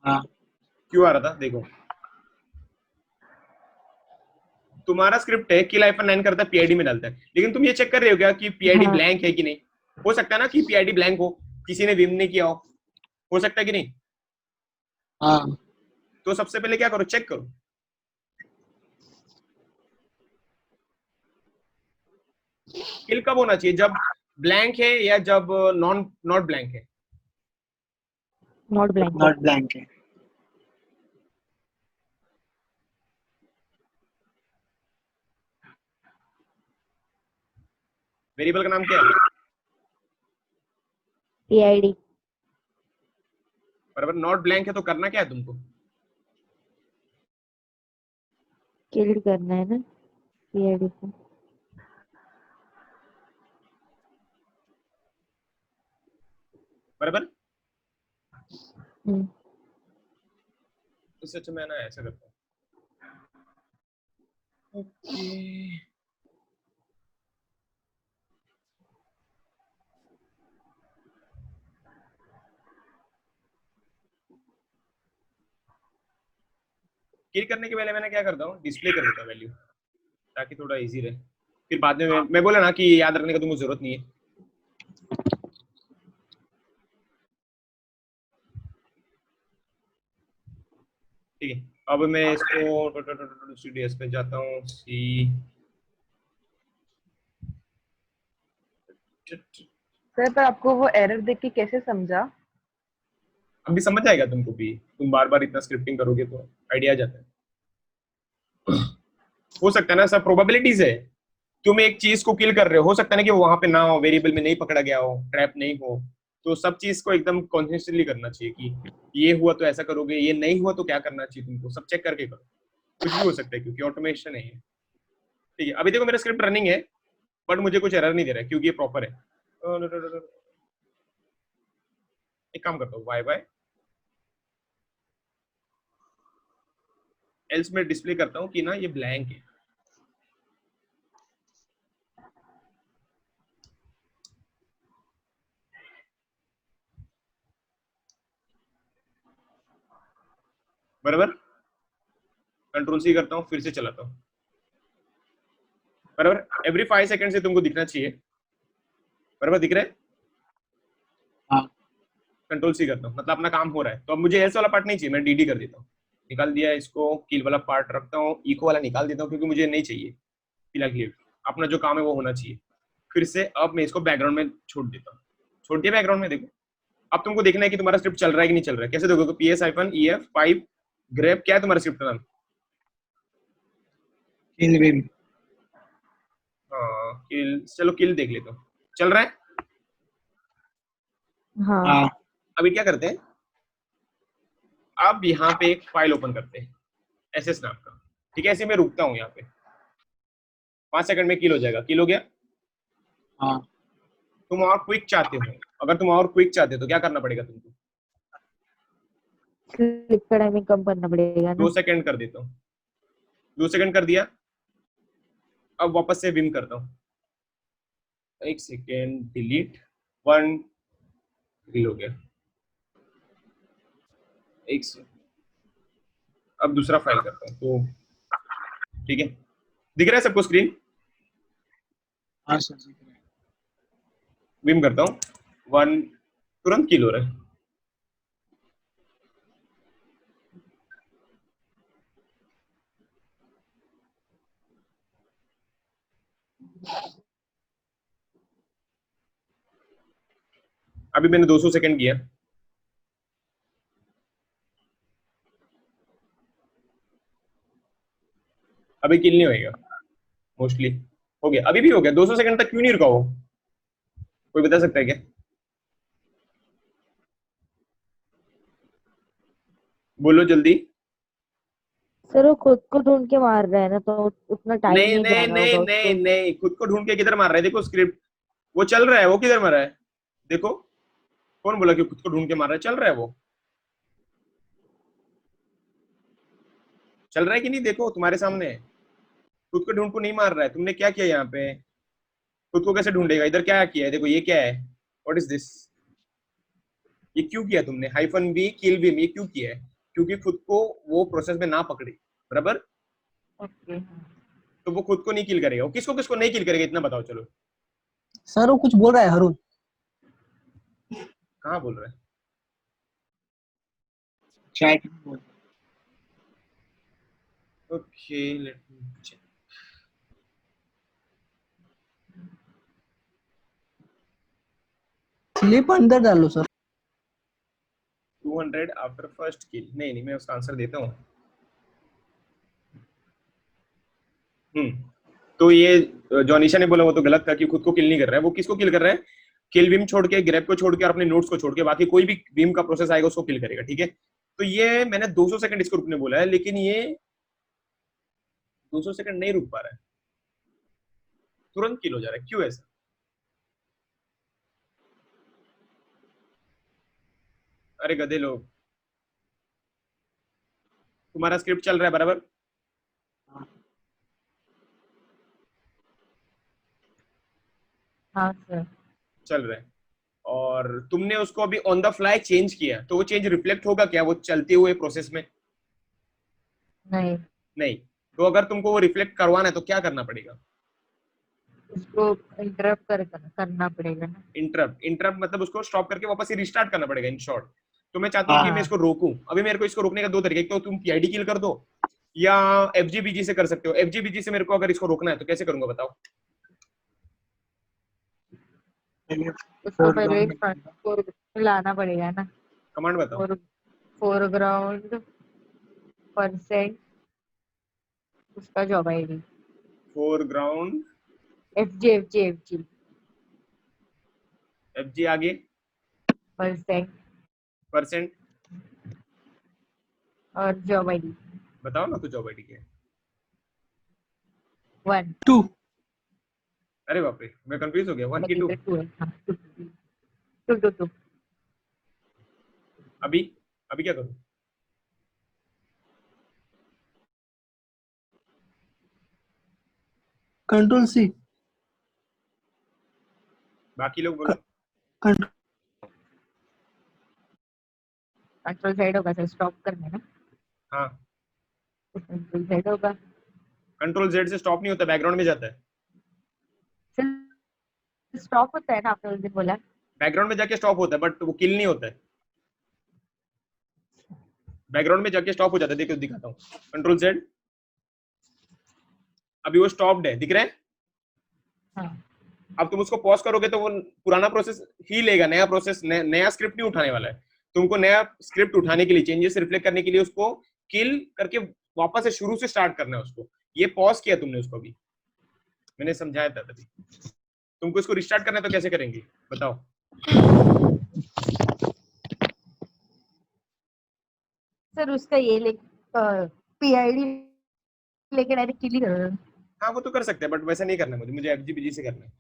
हाँ। क्यों आ रहा था, देखो तुम्हारा स्क्रिप्ट है किल -9 करता है, PID में डालता है, लेकिन तुम ये चेक कर रहे हो क्या कि PID हाँ। ब्लैंक है कि नहीं? हो सकता है ना कि PID ब्लैंक हो, किसी ने विम नहीं किया हो सकता है कि नहीं? हाँ। तो सबसे पहले क्या करो, चेक करो किल कब होना चाहिए, जब ब्लैंक है या जब नॉट ब्लैंक है? Not blank. नॉट ब्लैंक है। वेरिएबल का नाम क्या है? PID। बराबर, नॉट ब्लैंक है तो करना क्या है तुमको? किल करना है ना PID को। बराबर, हम्म। इससे अच्छा मैं ना ऐसा करता हूँ। ओके, किल करने के पहले मैंने क्या करता हूँ, डिस्प्ले कर देता हूँ वैल्यू, ताकि थोड़ा इजी रहे। फिर बाद में मैं बोला ना कि याद रखने का तुमको जरूरत नहीं है। ठीक है, अब मैं इसको CDS पे जाता हूँ, C सर पर आपको वो एरर देख के कैसे समझा? अभी समझ आएगा तुमको भी, तुम बार बार इतना स्क्रिप्टिंग करोगे तो आइडिया आ जाता है। हो सकता है ना, सब प्रोबेबिलिटीज है। तुम एक चीज को किल कर रहे हो सकता है ना कि वो वहां पे ना हो, वेरिएबल में नहीं पकड़ा गया हो, ट्रैप नहीं हो। तो सब चीज को एकदम कॉन्शियसली करना चाहिए कि ये हुआ तो ऐसा करोगे, ये नहीं हुआ तो क्या करना चाहिए तुमको, सब चेक करके करो। कुछ भी हो सकता है क्योंकि ऑटोमेशन है ये। ठीक है, अभी देखो मेरा स्क्रिप्ट रनिंग है बट मुझे कुछ एरर नहीं दे रहा है क्योंकि ये प्रॉपर है। एक काम करता हूँ, वाई वाई एल्स में डिस्प्ले करता हूँ कि ना ये ब्लैंक है। बराबर, कंट्रोल सी करता हूँ, फिर से चलाता हूँ। बराबर, एवरी 5 सेकंड से तुमको दिखना चाहिए। बराबर, दिख रहा है? हाँ। कंट्रोल सी करता हूँ, मतलब अपना काम हो रहा है। तो अब मुझे ऐसा वाला पार्ट नहीं चाहिए, मैं डीडी कर देता हूँ। निकाल दिया इसको, किल वाला पार्ट रखता हूँ, इको वाला निकाल देता हूँ क्योंकि मुझे नहीं चाहिए फिलहाल के लिए। अपना जो काम है वो होना चाहिए। फिर से अब मैं इसको बैकग्राउंड में छोड़ देता हूँ। छोड़ दिया बैकग्राउंड में। देखो अब तुमको देखना है कि तुम्हारा स्क्रिप्ट चल रहा है कि नहीं चल रहा है। कैसे देखोगे? PS-EF5 ग्रेप, क्या है तुम्हारा स्क्रिप्ट का नाम? किल विम। हाँ किल, चलो किल देख लेता हूँ, चल रहा है। हाँ हाँ। अभी क्या करते हैं, अब यहाँ पे एक फाइल ओपन करते हैं SS नाम का। ठीक है, ऐसे मैं रुकता हूँ यहाँ पे, 5 सेकंड में किल हो जाएगा। किल हो गया। हाँ। तुम और क्विक चाहते हो, अगर तुम और क्विक चाहते हो तो क्या करना पड़ेगा तुमको? स्लिप का टाइमिंग कम करना पड़ेगा ना। 2 सेकंड कर देता हूँ। 2 सेकंड कर दिया। अब वापस से विम करता हूँ। 1 सेकंड, डिलीट 1, किल हो गया। 1 सेकंड, अब दूसरा फाइल करता हूँ। तो ठीक है, दिख रहा है सबको स्क्रीन? हाँ सर जी। विम करता हूँ 1, तुरंत किल हो रहा है। अभी मैंने 200 सेकंड किया। अभी किल नहीं होएगा मोस्टली। हो गया, अभी भी हो गया। 200 सेकंड तक क्यों नहीं रुका वो? कोई बता सकता है क्या? बोलो जल्दी। सर वो खुद को ढूंढ के मार रहा है ना, तो उतना टाइम नहीं नहीं नहीं जाना नहीं होगा नहीं उसको। नहीं, खुद को ढूंढ के किधर मार रहा है? देखो स्क्रिप्ट वो चल रहा है, वो किधर मार रहा है? देखो, कौन बोला कि खुद को ढूंढ के मार रहा है? चल रहा है, वो चल रहा है कि नहीं? देखो तुम्हारे सामने है। खुद को ढूंढ को नहीं मार रहा है। तुमने क्या किया यहाँ पे? खुद को कैसे ढूंढेगा? इधर क्या किया है? देखो ये क्या है, व्हाट इज दिस? ये क्यों किया तुमने? -B किल विम, ये क्यों किया है? क्योंकि खुद को वो प्रोसेस में ना पकड़े। बराबर, ओके। तो वो खुद को नहीं किल करेगा। वो किसको किसको नहीं किल करेगा, इतना बताओ चलो। सर वो कुछ बोल रहा है हरुण। कहाँ बोल रहा है? Chat. Okay, let me check. Sleep अंदर डालो सर। 200 after first kill. नहीं नहीं, मैं उसका आंसर देता हूँ। तो ये जॉनिशा ने बोला वो तो गलत था कि खुद को किल नहीं कर रहा है। वो किसको किल कर रहा है? किल विम छोड़ के, ग्रैब को छोड़ के और अपने नोट्स को छोड़ के बाकी कोई भी विम का प्रोसेस आएगा उसको किल करेगा। ठीक है, तो ये मैंने 200 सेकंड इसको रुकने बोला है, लेकिन ये 200 सेकंड नहीं रुक पा रहा है, तुरंत किल हो जा रहा है। क्यों ऐसा? अरे गधे लोग, तुम्हारा स्क्रिप्ट चल रहा है बराबर? हाँ सर। चल रहा है, और तुमने उसको अभी ऑन द फ्लाई चेंज किया, तो वो चेंज रिफ्लेक्ट होगा क्या वो चलते हुए प्रोसेस में? नहीं, नहीं। तो अगर तुमको वो रिफ्लेक्ट करवाना है तो क्या करना पड़ेगा? उसको इंटरप्ट करना पड़ेगा ना। इंटरप्ट मतलब उसको स्टॉप करके वापस से रिस्टार्ट करना पड़ेगा, इन शॉर्ट। तो मैं चाहता हूँ कि मैं हाँ। इसको रोकूं। अभी मेरे को इसको रोकने का 2 तरीके, एक तो तुम PID किल कर दो या FGBG से कर सकते हो। FGBG से मेरे को अगर इसको रोकना है तो कैसे करूंगा बताओ? उसको पहले फोर लाना पड़ेगा ना। कमांड बताओ। फोरग्राउंड परसेंट उसका job ID foreground F G FG आगे परसेंट परसेंट और जॉब आईडी बताओ ना, तो जॉब आईडी क्या है? 1 2 अरे बाप रे, मैं कंफ्यूज हो गया। 1 की 2? 2 है। हाँ 2 अभी अभी क्या करूं? कंट्रोल सी बाकी लोग बोलो। कंट्रोल कंट्रोल साइड होगा सर, स्टॉप करना है ना। हाँ, कंट्रोल साइड होगा कंट्रोल Z से स्टॉप नहीं होता, बैकग्राउंड में जाता है। फिर स्टॉप होता है ना, आपने उस दिन बोला। बैकग्राउंड में जाके स्टॉप होता है, बट वो किल नहीं होता है। बैकग्राउंड में जाके स्टॉप हो जाता है। देखो दिखाता हूँ, कंट्रोल Z, अभी वो स्टॉप्ड है, दिख रहा है। हाँ अब तुम उसको पॉज करोगे तो वो पुराना प्रोसेस ही लेगा, नया प्रोसेस, नया स्क्रिप्ट नहीं उठाने वाला है। तुमको नया स्क्रिप्ट उठाने के लिए, चेंजेस रिफ्लेक्ट करने के लिए उसको किल करके वापस से शुरू से स्टार्ट करना है उसको। ये पॉज किया तुमने उसको, अभी मैंने समझाया था तभी। तुमको इसको रिस्टार्ट करना है तो कैसे करेंगे बताओ? सर उसका ये पीआईडी लेके डायरेक्ट किल ही करो। हाँ वो तो कर सकते हैं, बट वैसा नहीं करना, मुझे FGBG से करना है।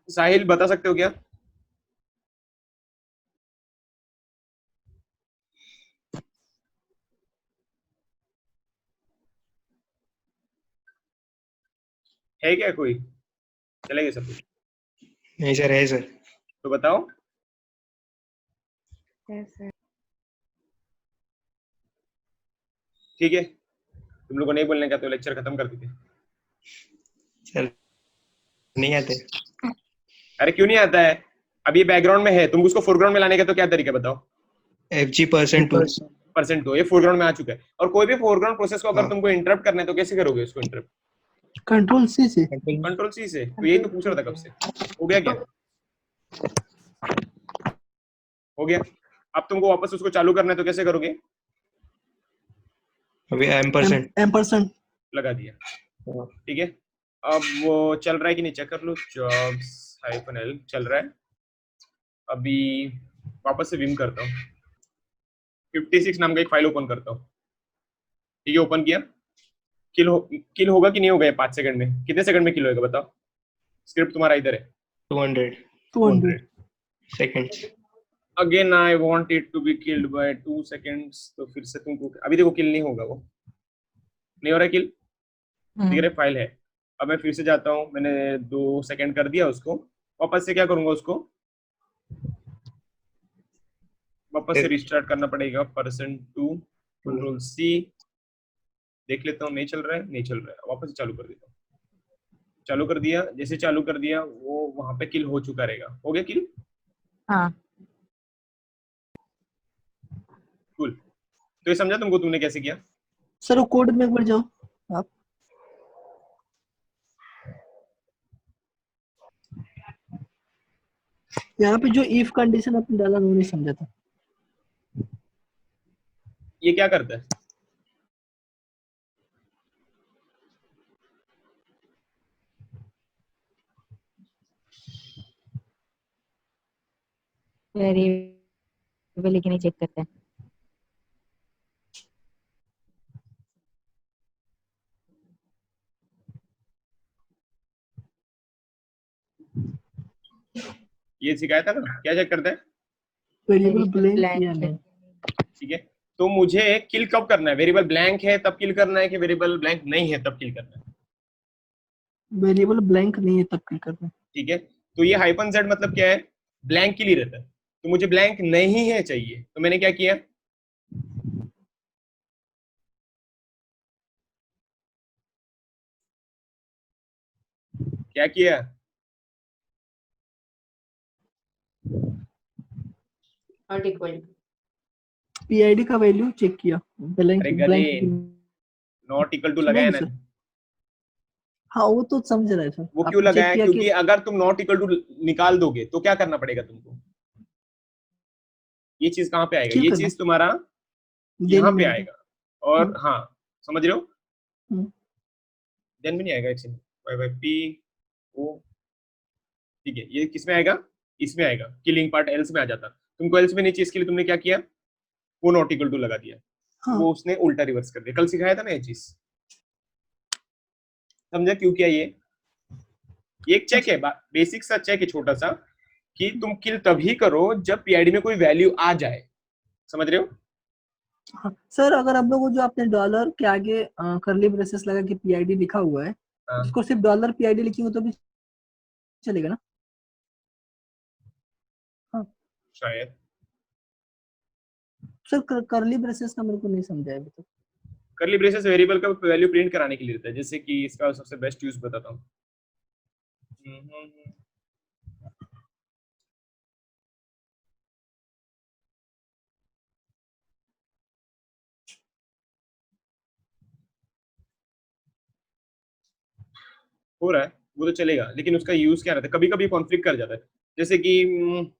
साहिल बता सकते हो क्या? है क्या कोई? चलेगा सब कुछ? नहीं सर, है सर। तो बताओ। ठीक है, तुम लोगों को नहीं बोलने का तो लेक्चर खत्म कर देते। सर नहीं आते। अरे क्यों नहीं आता है? अभी बैकग्राउंड में है, तुम उसको फोरग्राउंड में लाने का तो क्या तरीका बताओ? FG%2 परसेंट दो, ये फोरग्राउंड में आ चुका है। और कोई भी फोरग्राउंड प्रोसेस को अगर हाँ। तुमको इंटरप्ट करना है तो कैसे करोगे उसको इंटरप्ट? कंट्रोल सी से कंट्रोल C से। तो यही तो पूछ रहा था कब से। हो गया क्या? हो गया। अब तुमको वापस उसको चालू करना है तो कैसे करोगे? अभी M% लगा दिया, ठीक है। अब वो चल रहा है कि नहीं चेक कर लो। jobs-l चल रहा है। अभी वापस से विम करता हूँ, 56 नाम का एक फाइल ओपन करता हूँ। ठीक है, ओपन किया। किल होगा कि नहीं होगा 5 सेकंड में? कितने सेकंड में किल होगा बताओ? स्क्रिप्ट तुम्हारा इधर है। 200 seconds। Again I want it to be killed by 2 seconds. तो फिर से तुमको अभी देखो किल नहीं होगा, वो नहीं हो रहा किल, दिख रहा फाइल है। अब मैं फिर से जाता हूँ, मैंने 2 सेकंड कर दिया उसको। वापस से क्या करूंगा, उसको वापस से रिस्टार्ट करना पड़ेगा। %2 कंट्रोल C, देख लेता हूँ नहीं चल रहा है, नहीं चल रहा है। वापस से चालू कर देता हूँ। चालू कर दिया, जैसे चालू कर दिया वो वहां पे किल हो चुका रहेगा। हो गया किल? हाँ कूल। तो ये समझा तुमको, तुमने कैसे किया? सर वो कोड में एक बार जाओ आप। यहाँ पे जो इफ कंडीशन आपने डाला वो नहीं समझा था। ये क्या करता है? वेरिएबल लेके नहीं चेक करते हैं। ये सिखाया था ना, क्या चेक करता है? वेरिएबल ब्लैंक blank या है। नहीं। ठीक है, तो मुझे किल कब करना है? वेरिएबल ब्लैंक है तब किल करना है कि वेरिएबल ब्लैंक नहीं है तब किल करना है? वेरिएबल ब्लैंक नहीं है तब क्लिक करना है। ठीक है, तो ये -z मतलब क्या है? ब्लैंक के लिए रहता है। तो मुझे ब्लैंक नहीं है चाहिए, तो मैंने क्या किया? क्या किया? नॉट इक्वल पीआईडी का वैल्यू चेक किया, ब्लैंक अरे गधे, ब्लैंक नॉट इक्वल टू सुनो लगाया ना ना, सर। हाँ वो तो समझ रहा है सर। वो आपने क्यों check लगाया? किया क्योंकि कि अगर तुम नॉट इक्वल टू निकाल दोगे तो क्या करना पड़ेगा तुमको? ये चीज कहाँ पे आएगा? किल ये करना चीज तुम्हारा यहाँ देन पे में आके। आएगा। और हाँ, समझ रहे हो? हम्म, देन में नहीं आएगा, actually why by P O, ठीक है। ये किस में आएगा? इसमें आएगा, किलिंग पार्ट एल्स में आ जाता। तुमको एल्स में नहीं चाहिए, इसके लिए तुमने क्या किया? वो नॉट इक्वल टू लगा दिया, हाँ वो उसने उल्टा रिवर्स कर दिया। कल सिखाया था ना ये चीज, समझा क्यों किया ये? एक चेक है, बेसिक सा चेक है छोटा सा, कि तुम किल तभी करो जब पीआईडी में कोई वैल्यू आ जाए। समझ रहे हो? हाँ सर, अगर आप लोग को जो आपने डॉलर के आगे करली ब्रेसेस लगा के पीआईडी लिखा हुआ है, हाँ, उसको सिर्फ डॉलर पीआईडी लिखेंगे तो भी चलेगा ना? हाँ शायद। सर, करली ब्रेसेस का मेरे को नहीं समझा है अभी तक। करली ब्रेसेस वेरिएबल का वैल्यू प्रिंट कराने के लिए रहता है। जैसे कि इसका सबसे बेस्ट यूज बताता हूँ। हो रहा है वो तो चलेगा, लेकिन उसका यूज क्या रहता है? कभी कभी कॉन्फ्लिक्ट कर जाता है। जैसे कि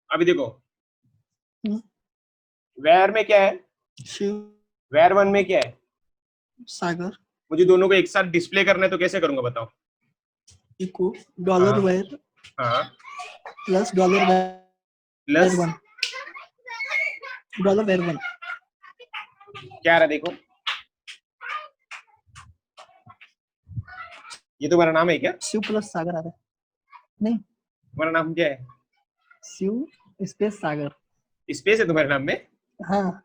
अभी देखो, हम्म, वेयर में क्या है, शिव वेयर वन में क्या है, सागर मुझे दोनों को एक साथ डिस्प्ले करना है तो कैसे करूंगा बताओ? इको डॉलर हाँ। वेयर हाँ, plus dollar where plus one, dollar where one. क्या आ रहा है देखो, ये तुम्हारा नाम है क्या? शिव प्लस सागर आ रहा है। नहीं, तुम्हारा नाम क्या है? शिव स्पेस सागर। स्पेस है तुम्हारे नाम में? हाँ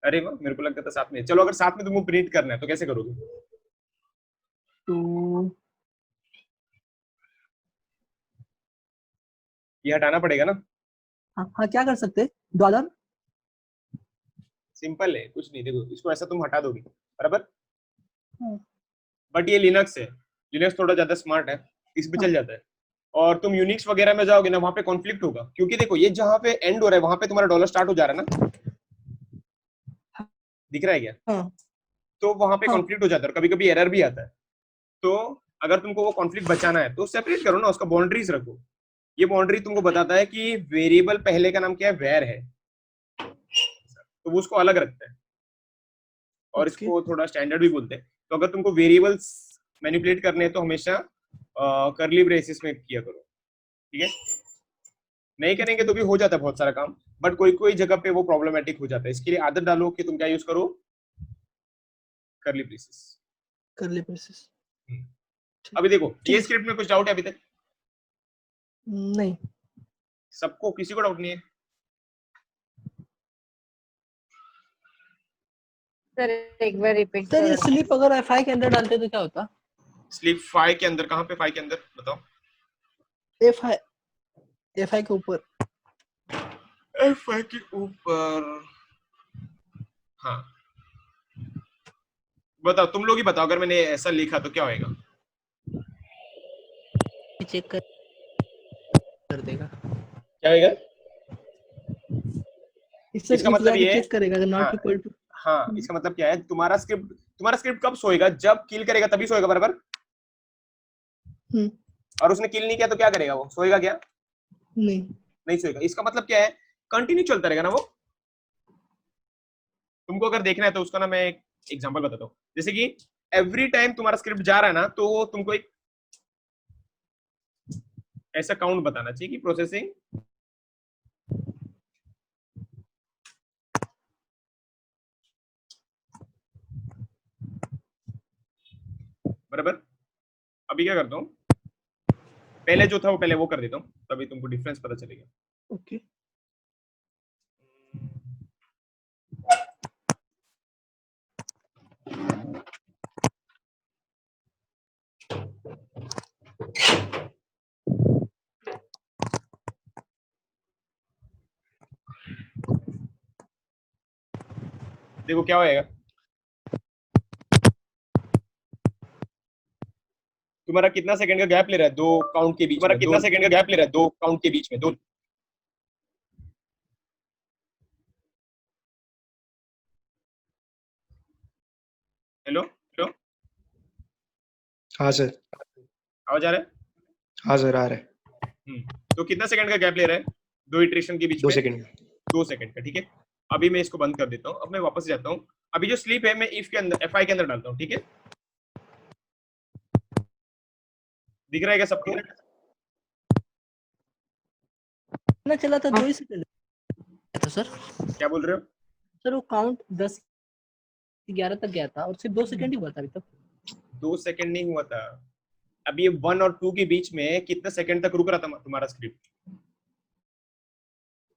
अरे वाह, मेरे को लगता था साथ में। चलो, अगर साथ में तुमको प्रिंट करना है तो कैसे करोगे? तो ये हटाना पड़ेगा ना। हाँ हाँ, क्या कर सकते हैं? डॉलर सिंपल है, कुछ नहीं। देखो, इसको ऐसा तुम हटा दोगे, बराबर। हाँ, बट ये लिनक्स है, लिनक्स थोड़ा ज्यादा स्मार्ट है, इस पे हाँ, चल जाता है। और तुम यूनिक्स वगैरह में जाओगे ना, वहां पे कॉन्फ्लिक्ट होगा, क्योंकि देखो ये जहां पे एंड हो रहा है वहां पे तुम्हारा डॉलर स्टार्ट हो जा रहा है ना, दिख रहा है क्या? हाँ, तो वहां पे हाँ, कॉन्फ्लिक्ट हो जाता है, कभी कभी एरर भी आता है। तो अगर तुमको वो कॉन्फ्लिक्ट बचाना है तो सेपरेट करो ना, उसका बाउंड्रीज रखो। ये बाउंड्री तुमको बताता है कि वेरिएबल पहले का नाम क्या है, वेर है, तो वो उसको अलग रखता है। और ओके इसको थोड़ा स्टैंडर्ड भी बोलते हैं। तो अगर तुमको वेरिएबल्स मैनिपुलेट करने हैं तो हमेशा करली ब्रेसिस में किया करो, ठीक है? नहीं करेंगे तो भी हो जाता है बहुत सारा काम, बट कोई कोई जगह पे वो प्रॉब्लमेटिक हो जाता है। इसके लिए आदत डालो कि तुम क्या यूज करो, करली ब्रेसिस। करली ब्रेसेस। अभी देखो, ठीक ये है। स्क्रिप्ट में कुछ डाउट है अभी तक? नहीं सबको, किसी को डाउट नहीं है? सर एक बार रिपीट सर, ये करो। स्लिप अगर एफआई के अंदर डालते तो क्या होता? स्लीप 5 के अंदर? कहाँ पे 5 के अंदर बताओ? एफआई एफआई के ऊपर। F5 के ऊपर? हाँ, बताओ, तुम लोग ही बताओ, अगर मैंने ऐसा लिखा तो क्या होएगा? चेक कर देगा। क्या होएगा? इससे इसका if मतलब जाके ये, चेक करेगा अगर हाँ नॉट इक्वल टू। हाँ, इसका मतलब क्या है, तुम्हारा स्क्रिप्ट कब सोएगा? जब किल करेगा तभी सोएगा, बराबर। और उसने किल नहीं किया तो क्या करेगा? वो सोएगा क्या? नहीं, नहीं सोएगा। इसका मतलब क्या है, कंटिन्यू चलता रहेगा ना वो। तुमको अगर देखना है तो उसका ना मैं एक एग्जांपल बताता हूँ। जैसे कि एवरी टाइम तुम्हारा स्क्रिप्ट जा रहा है ना, तो तुमको एक ऐसा काउंट बताना चाहिए कि प्रोसेसिंग बराबर। अभी क्या करता हूँ, पहले जो था वो पहले वो कर देता हूँ, तभी तुमको डिफरेंस पता चलेगा। ओके देखो क्या होएगा, तुम्हारा कितना सेकंड का गैप ले रहा है दो काउंट के बीच में? तुम्हारा कितना सेकंड का गैप ले रहा है दो काउंट के बीच में? दो। हेलो हेलो, हाँ सर। आवाज आ रहा है? हाँ सर, आ रहा है। तो कितना सेकंड का गैप ले रहा है दो इटरेशन के बीच 2 में? सेकंड। 2 सेकंड का, ठीक है। अभी मैं इसको बंद कर देता हूँ, अब मैं वापस जाता हूँ। अभी जो स्लीप है मैं इफ के अंदर, एफ आई के अंदर डालता हूँ, ठीक है। दिख रहा है क्या सबको? कितना चला था? 2 ही सेकंड था सर। क्या बोल रहे हो? सर वो काउंट 10 11 तक गया था और सिर्फ 2 सेकंड ही हुआ था अभी तक। 2 सेकंड नहीं हुआ था। अभी 1 और 2 के बीच में कितना सेकंड तक रुक रहा था तुम्हारा स्क्रिप्ट?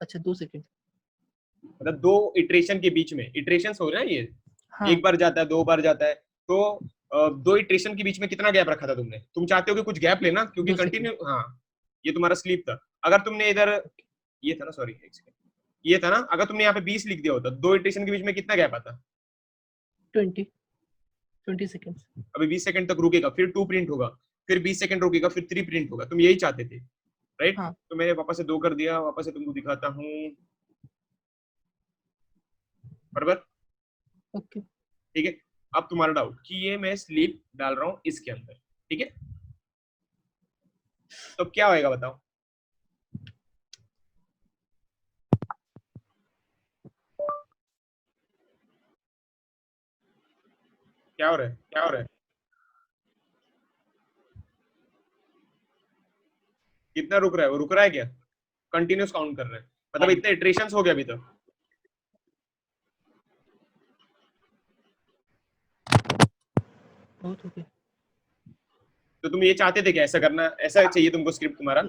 अच्छा 2 सेकंड। मतलब 2 इटरेशन के बीच में, इटरेशंस हो रहा है ये, हाँ। एक बार जाता है, 2 बार जाता है, तो 2 इटरेशन के बीच में कितना गैप रखा था तुमने? तुम चाहते हो कि कुछ गैप लेना, क्योंकि 2 सेकंड। कंटिन्यू, हाँ ये तुम्हारा स्लीप था। अगर तुमने इधर ये था ना, सॉरी एक सेकंड, ये था ना, अगर तुमने यहाँ पे 20 लिख दिया होता, 2 इटरेशन के बीच में कितना गैप आता? 20 सेकंड्स। अभी 20 सेकंड तक रुकेगा, फिर 2 प्रिंट होगा, फिर 20 सेकंड रुकेगा, फिर 3 प्रिंट होगा। तुम यही चाहते थे, राइट? हाँ। तो मैंने वापस से 2 कर दिया, वापस से तुमको दिखाता हूँ, बराबर? ओके। ठीक है। अब तुम्हारा डाउट कि ये मैं स्लीप डाल रहा हूँ इसके अंदर, ठीक है, तो क्या होएगा बताओ? क्या हो रहा है? क्या हो रहा है? कितना रुक रहा है? वो रुक रहा है क्या? कंटिन्यूस काउंट कर रहा है, मतलब इतने इटरेशंस हो गए अभी तक। बहुत ओके। तो तुम ये चाहते थे क्या ऐसा करना, ऐसा चाहिए तुमको स्क्रिप्ट तुम्हारा?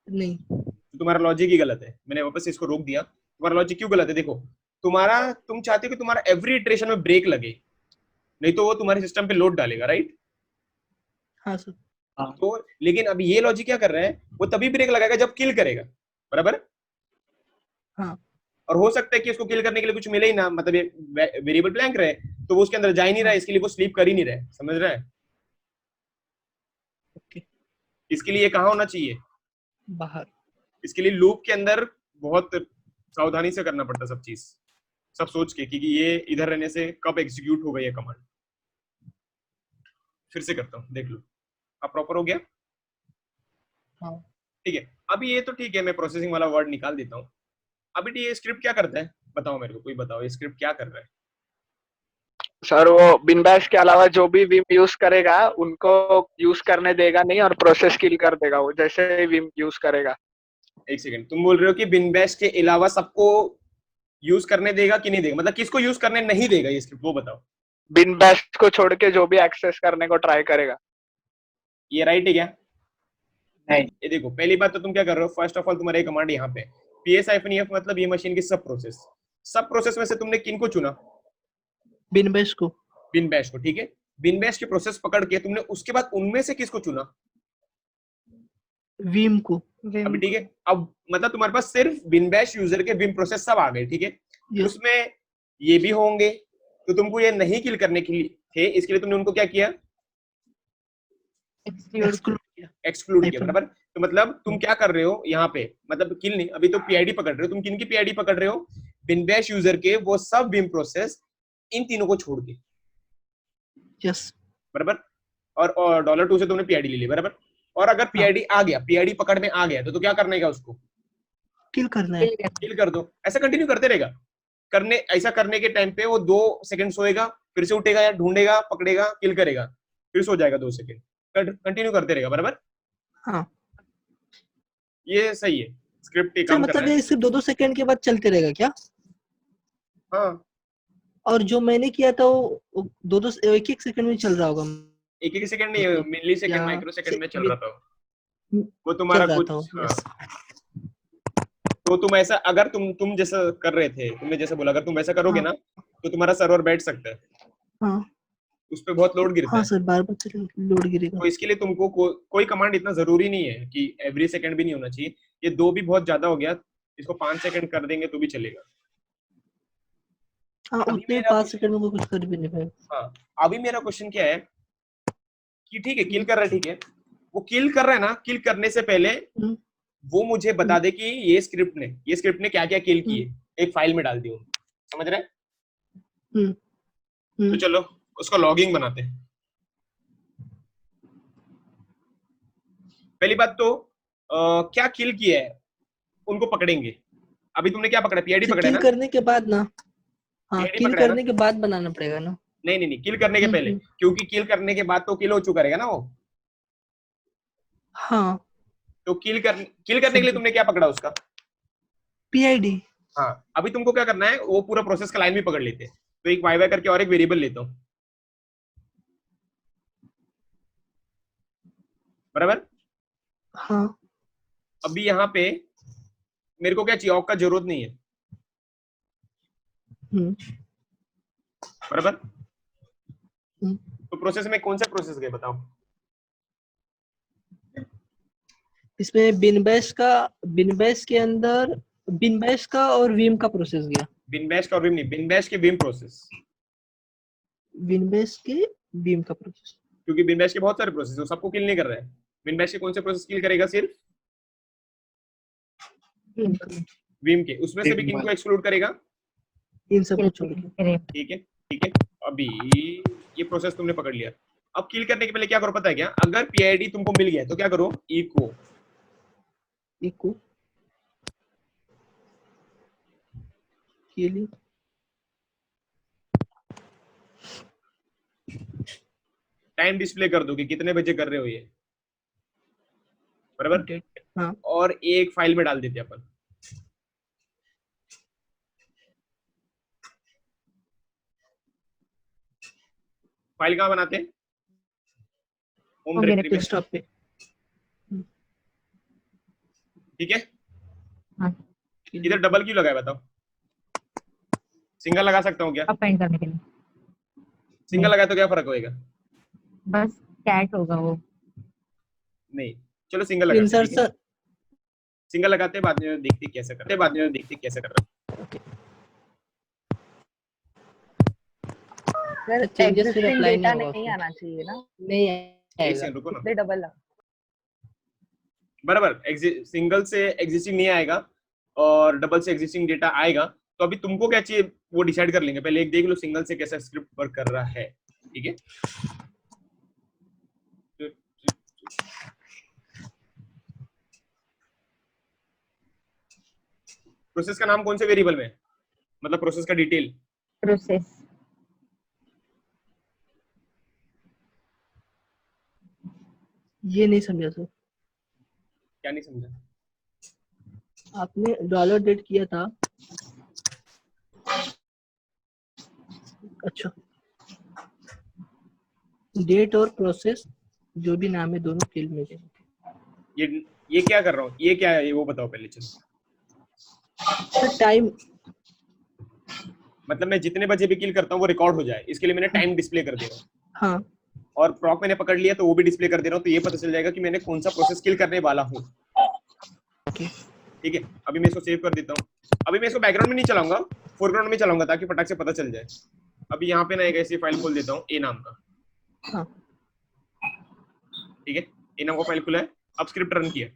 नहीं। तो तुम्हारा लॉजिक ही गलत है। मैंने वापस से इसको रोक दिया। तुम्हारा लॉजिक क्यों गलत है? देखो, तुम चाहते हो कि तुम्हारा एवरी इटरेशन में ब्रेक लगे, नहीं तो वो तुम्हारे सिस्टम पे लोड डालेगा, राइट? हाँ सर। तो लेकिन अभी ये लॉजिक क्या कर रहा है, वो तभी ब्रेक लगाएगा जब किल करेगा, बराबर? हाँ। और हो सकता है कि उसको किल करने के लिए कुछ मिले ही ना, मतलब ये वेरिएबल ब्लैंक रहे, तो वो उसके अंदर जा ही नहीं रहा है, इसके लिए वो स्लीप कर ही नहीं रहा है, समझ रहा है? ओके। इसके लिए कहाँ होना चाहिए? बाहर। इसके लिए लूप के अंदर बहुत सावधानी से करना पड़ता सब चीज, सब सोच के कि ये इधर रहने से कब एग्जीक्यूट होगा ये कमांड। फिर से करता हूँ, देख लो। अब प्रॉपर हो गया? हाँ। ठीक है। अभी ये तो ठीक है, मैं प्रोसेसिंग वाला वर्ड निकाल देता हूँ। अभी ये स्क्रिप्ट क्या करता है बताओ मेरे को, कोई बताओ ये स्क्रिप्ट क्या कर रहा है? सर वो बिन बैश के अलावा जो भी विम यूज करेगा उनको यूज करने देगा नहीं और प्रोसेस किल कर देगा वो जैसे ही विम यूज करेगा। एक सेकंड, तुम बोल रहे हो कि बिन बैश के अलावा सबको यूज करने देगा कि नहीं देगा? मतलब किसको यूज करने नहीं देगा ये स्क्रिप्ट, वो बताओ। बिन बैश को छोड़ के जो भी एक्सेस करने को ट्राई करेगा। ये राइट है क्या? नहीं। ये देखो, पहली बात तो तुम क्या कर रहे हो, फर्स्ट ऑफ ऑल तुम्हारा कमांड यहाँ पे ps-ef मतलब ये मशीन की सब प्रोसेस में से तुमने किन को चुना? बिन बैश को। बिन बैश को, ठीक है। बिन बैश की प्रोसेस पकड़ के तुमने उसके बाद उनमें से किसको चुना? विम को। अभी ठीक है, अब मतलब तुम्हारे पास सिर्फ बिन बैश यूजर के विम प्रोसेस सब आ गए, ठीक है। Yes. उसमें ये भी होंगे, तो तुमको ये नहीं किल करने के लिए थे, इसके लिए तुमने उनको क्या किया? एक्सक्लूड किया, बराबर? तो मतलब तुम क्या कर रहे हो यहाँ पे, मतलब किल नहीं, अभी तो पीआईडी पकड़ रहे हो। तुम किन की पीआईडी पकड़ रहे हो? बिन बैश यूजर के वो सब विम प्रोसेस, इन तीनों को छोड़ के, यस। बराबर? और $2 से तुमने पीआईडी ले ली, बराबर? और अगर पीआईडी आ गया, पीआईडी पकड़ में आ गया, तो क्या करने का उसको? किल करना है। किल कर दो। ऐसा कंटिन्यू करते रहेगा। ऐसा करने के टाइम पे वो 2 सेकंड सोएगा, फिर से उठेगा या ढूंढेगा, पकड़ेगा, किल करेगा, फिर सो जाएगा 2 सेकंड, कंटिन्यू करते रहेगा, बराबर? हाँ। ये सही है, स्क्रिप्ट सर काम कर मतलब रहा है। ये सिर्फ 2-2 सेकंड के बाद चलते रहेगा क्या? हाँ, और जो मैंने किया था वो 2-2 1-1 सेकंड में चल रहा होगा। एक सेकंड नहीं, मिली सेकंड, माइक्रो सेकंड में चल रहा था वो तुम्हारा कुछ। हाँ। तो तुम ऐसा, अगर तुम जैसा कर रहे थे, तुमने जैसे बोला, अगर तुम वैसा करोगे ना, तो तुम्हारा सर्वर बैठ सकता है। हाँ। उस पे बहुत लोड गिरता है। हाँ सर, बार-बार लोड गिरेगा। तो इसके लिए तुमको कोई कमांड इतना जरूरी नहीं है कि एवरी सेकंड भी नहीं होना चाहिए। ये 2 भी बहुत ज्यादा हो गया, इसको 5 सेकंड कर देंगे तो भी चलेगा। हाँ, अभी उतने मेरा 5 सेकंड में कोई कुछ कर भी नहीं पाएगा। हाँ, अभी मेरा क्वेश्चन क्या है कि ठीक है किल कर रहा है, ठीक है वो किल कर रहा है ना, किल करने से पहले वो मुझे बता दे कि ये स्क्रिप्ट ने क्या क्या किल किए, एक फाइल में डाल दियो, समझ रहे हैं? तो चलो उसका लॉगिंग बनाते हैं। पहली बात तो क्या किल किया है उनको पकड़ेंगे। अभी तुमने क्या पकड़ा, पीआईडी पकड़ा है किल ना? करने के बाद ना, हाँ PID किल पकड़ा है ना? करने के बाद बनाना पड़ेगा ना। नहीं किल करने के पहले, क्योंकि किल करने के बाद तो किल हो चुका रहेगा ना वो। हाँ तो किल करने के लिए तुमने क्या पकड़ा उसका? पीआईडी। हाँ अभी तुमको क्या करना है, वो पूरा प्रोसेस का लाइन भी पकड़ लेते हैं। तो एक वाई करके और एक वेरिएबल लेता हूँ, बराबर? हाँ अभी यहाँ पे मेरे को क्या चाहिए, ऑक का जरूरत नहीं है, बराबर? तो प्रोसेस में कौन सा प्रोसेस गए बताओ? इसमें बिनबैश के अंदर बिनबैश का और वीम का प्रोसेस गया। बिनबैश का और विम नहीं, बिनबैश के विम प्रोसेस, बिनबैश के वीम का प्रोसेस। क्योंकि बिनबैश के बहुत सारे प्रोसेस है, सबको किल नहीं कर रहा है। बिनबैश के कौन से प्रोसेस किल करेगा? सिर्फ विम के, उसमें से भी किनको एक्सक्लूड करेगा? इन सब को छोड़ के। ठीक है। अभी ये प्रोसेस तुमने पकड़ लिया। अब किल करने के पहले क्या करो पता है क्या? अगर पीआईडी तुमको मिल गया तो क्या करो, इको किलिंग टाइम डिस्प्ले कर दो कि कितने बजे कर रहे हो ये, बराबर? हाँ और एक फाइल में डाल देते अपन। फाइल कहाँ बनाते हैं? होम डायरेक्टरी में, डेस्कटॉप पे। ठीक है। हाँ। इधर डबल क्यों लगाया बताओ? सिंगल लगा सकता हूँ क्या? अपेंड करने के लिए सिंगल लगाया तो क्या फर्क होएगा? बस कैट होगा वो। नहीं चलो सिंगल लगाते हैं, ठीक है? इंसर्शन सिंगल लगाते हैं, बाद में देखते कैसे करते हैं, चेंजेस फिर अप्लाई डेटा नहीं नहीं आना चाहिए ना, नहीं एक आएगा। सेकंड रुको ना, इसलिए डबल लगा। बराबर। सिंगल से एग्जिस्टिंग नहीं आएगा और डबल से एग्जिस्टिंग डेटा आएगा। तो अभी तुमको क्या चाहिए वो डिसाइड कर लेंगे, पहले एक देख लो सिंगल से कैसा स्क्रिप्ट वर्क कर रहा है, ठीक है? प्रोसेस का नाम कौन से वेरिएबल में है, मतलब प्रोसेस का डिटेल? प्रोसेस ये नहीं समझा सर, क्या नहीं समझा? आपने डॉलर डेट किया था। अच्छा, डेट और प्रोसेस जो भी नाम है दोनों फील्ड में देंगे। ये क्या कर रहा हूँ, ये क्या है ये वो बताओ पहले। चलो टाइम, मतलब मैं जितने बजे भी किल करता हूँ वो रिकॉर्ड हो जाए, इसके लिए मैंने टाइम डिस्प्ले कर दे रहा हूँ। हाँ और प्रॉक मैंने पकड़ लिया तो वो भी डिस्प्ले कर दे रहा हूँ, तो ये पता चल जाएगा कि मैंने कौन सा प्रोसेस किल करने वाला हूँ। ठीक है, अभी मैं इसको सेव कर देता हूँ। अभी मैं इसको बैकग्राउंड में नहीं चलाऊंगा, फोरग्राउंड में चलाऊंगा ताकि फटाक से पता चल जाए। अभी यहाँ पे ना एक ऐसी फाइल खोल देता हूँ ए नाम का। हाँ ठीक है, ए नाम का फाइल खुला है। अब स्क्रिप्ट रन किया,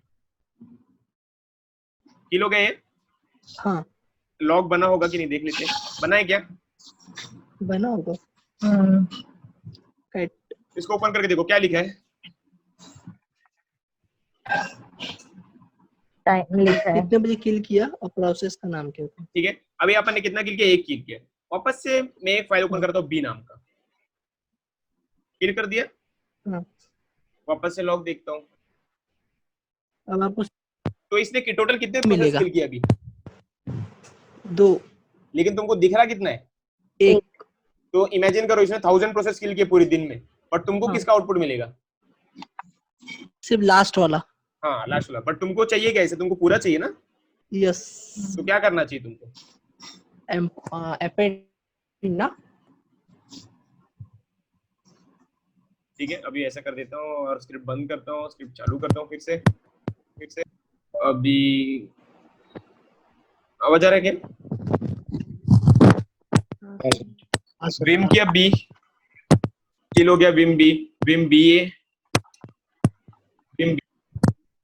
किल हो गए हैं। हाँ लॉग बना होगा कि नहीं देख लेते हैं, बना है क्या? बना होगा। कट इसको ओपन करके देखो क्या लिखा है। टाइम लिखा है। कितने बजे किल किया और प्रोसेस का नाम क्या था? ठीक है, अभी अपन ने कितना किल किया? एक किल किया। वापस से मैं एक फाइल ओपन करता हूँ बी नाम का, किल कर दिया। हाँ। वापस से लॉग देखता हूँ, अब आपको तो इसने टोटल कितने प्रोसेस मिलेगा। किल किया अभी? 2, लेकिन तुमको दिख रहा कितना है? 1। तो इमेजिन करो इसने 1000 प्रोसेस किल किए पूरे दिन में, और तुमको हाँ। किसका आउटपुट मिलेगा? सिर्फ लास्ट वाला। हाँ लास्ट वाला। बट तुमको चाहिए क्या? इसे तुमको पूरा चाहिए ना, यस, तो क्या करना चाहिए तुमको? अपेंड ना। ठीक है, अभी ऐसा कर देता हूँ और स्क्रिप्ट बंद करता हूँ, स्क्रिप्ट चालू करता हूँ फिर से। अभी आवाज आ रहा है क्या? विम किया बी, किल हो गया विम बी ए,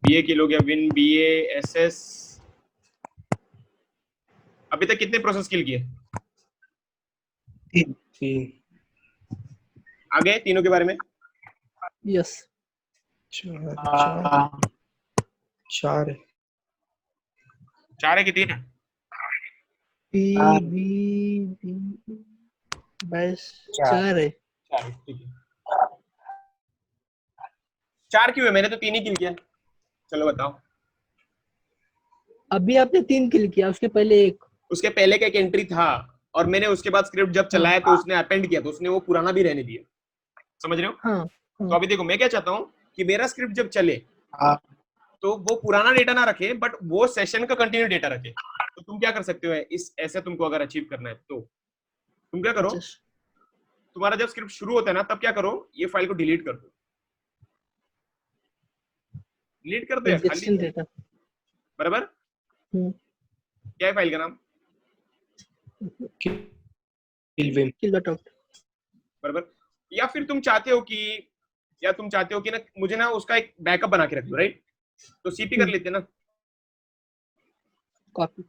BA किल हो गया, विन BA SS। अभी तक कितने प्रोसेस किल किए? 3 आगे तीनों के बारे में। यस 4 है। 4 है कि 3 है? पी बी बस 4 है। 4 है, ठीक है। 4 क्यों है? मैंने तो 3 ही किल किया। चलो बताओ। अभी आपने 3 किल किया, उसके पहले 1। उसके पहले का एक एंट्री था और मैंने उसके बाद स्क्रिप्ट जब चलाया तो उसने अपेंड किया, तो उसने वो पुराना भी रहने दिया। समझ रहे हो? हाँ तो अभी देखो मैं क्या चाहता हूँ कि मेरा स्क्रिप्ट जब चले तो वो पुराना डेटा ना रखे, बट वो सेशन का कंटिन्यू डेटा रखे। तो तुम क्या कर सकते हो इस ऐसे तुमको अगर अचीव करना है तो तुम क्या करो, तुम्हारा जब स्क्रिप्ट शुरू होता है ना तब क्या करो, ये फाइल को डिलीट कर दो। डिलीट कर दो या खाली डेटा बराबर। क्या है फाइल का नाम? किलविम बराबर। या फिर तुम चाहते हो कि ना मुझे ना उसका एक बैकअप बना के रख दो, राइट? तो सीपी कर लेते ना, कॉपी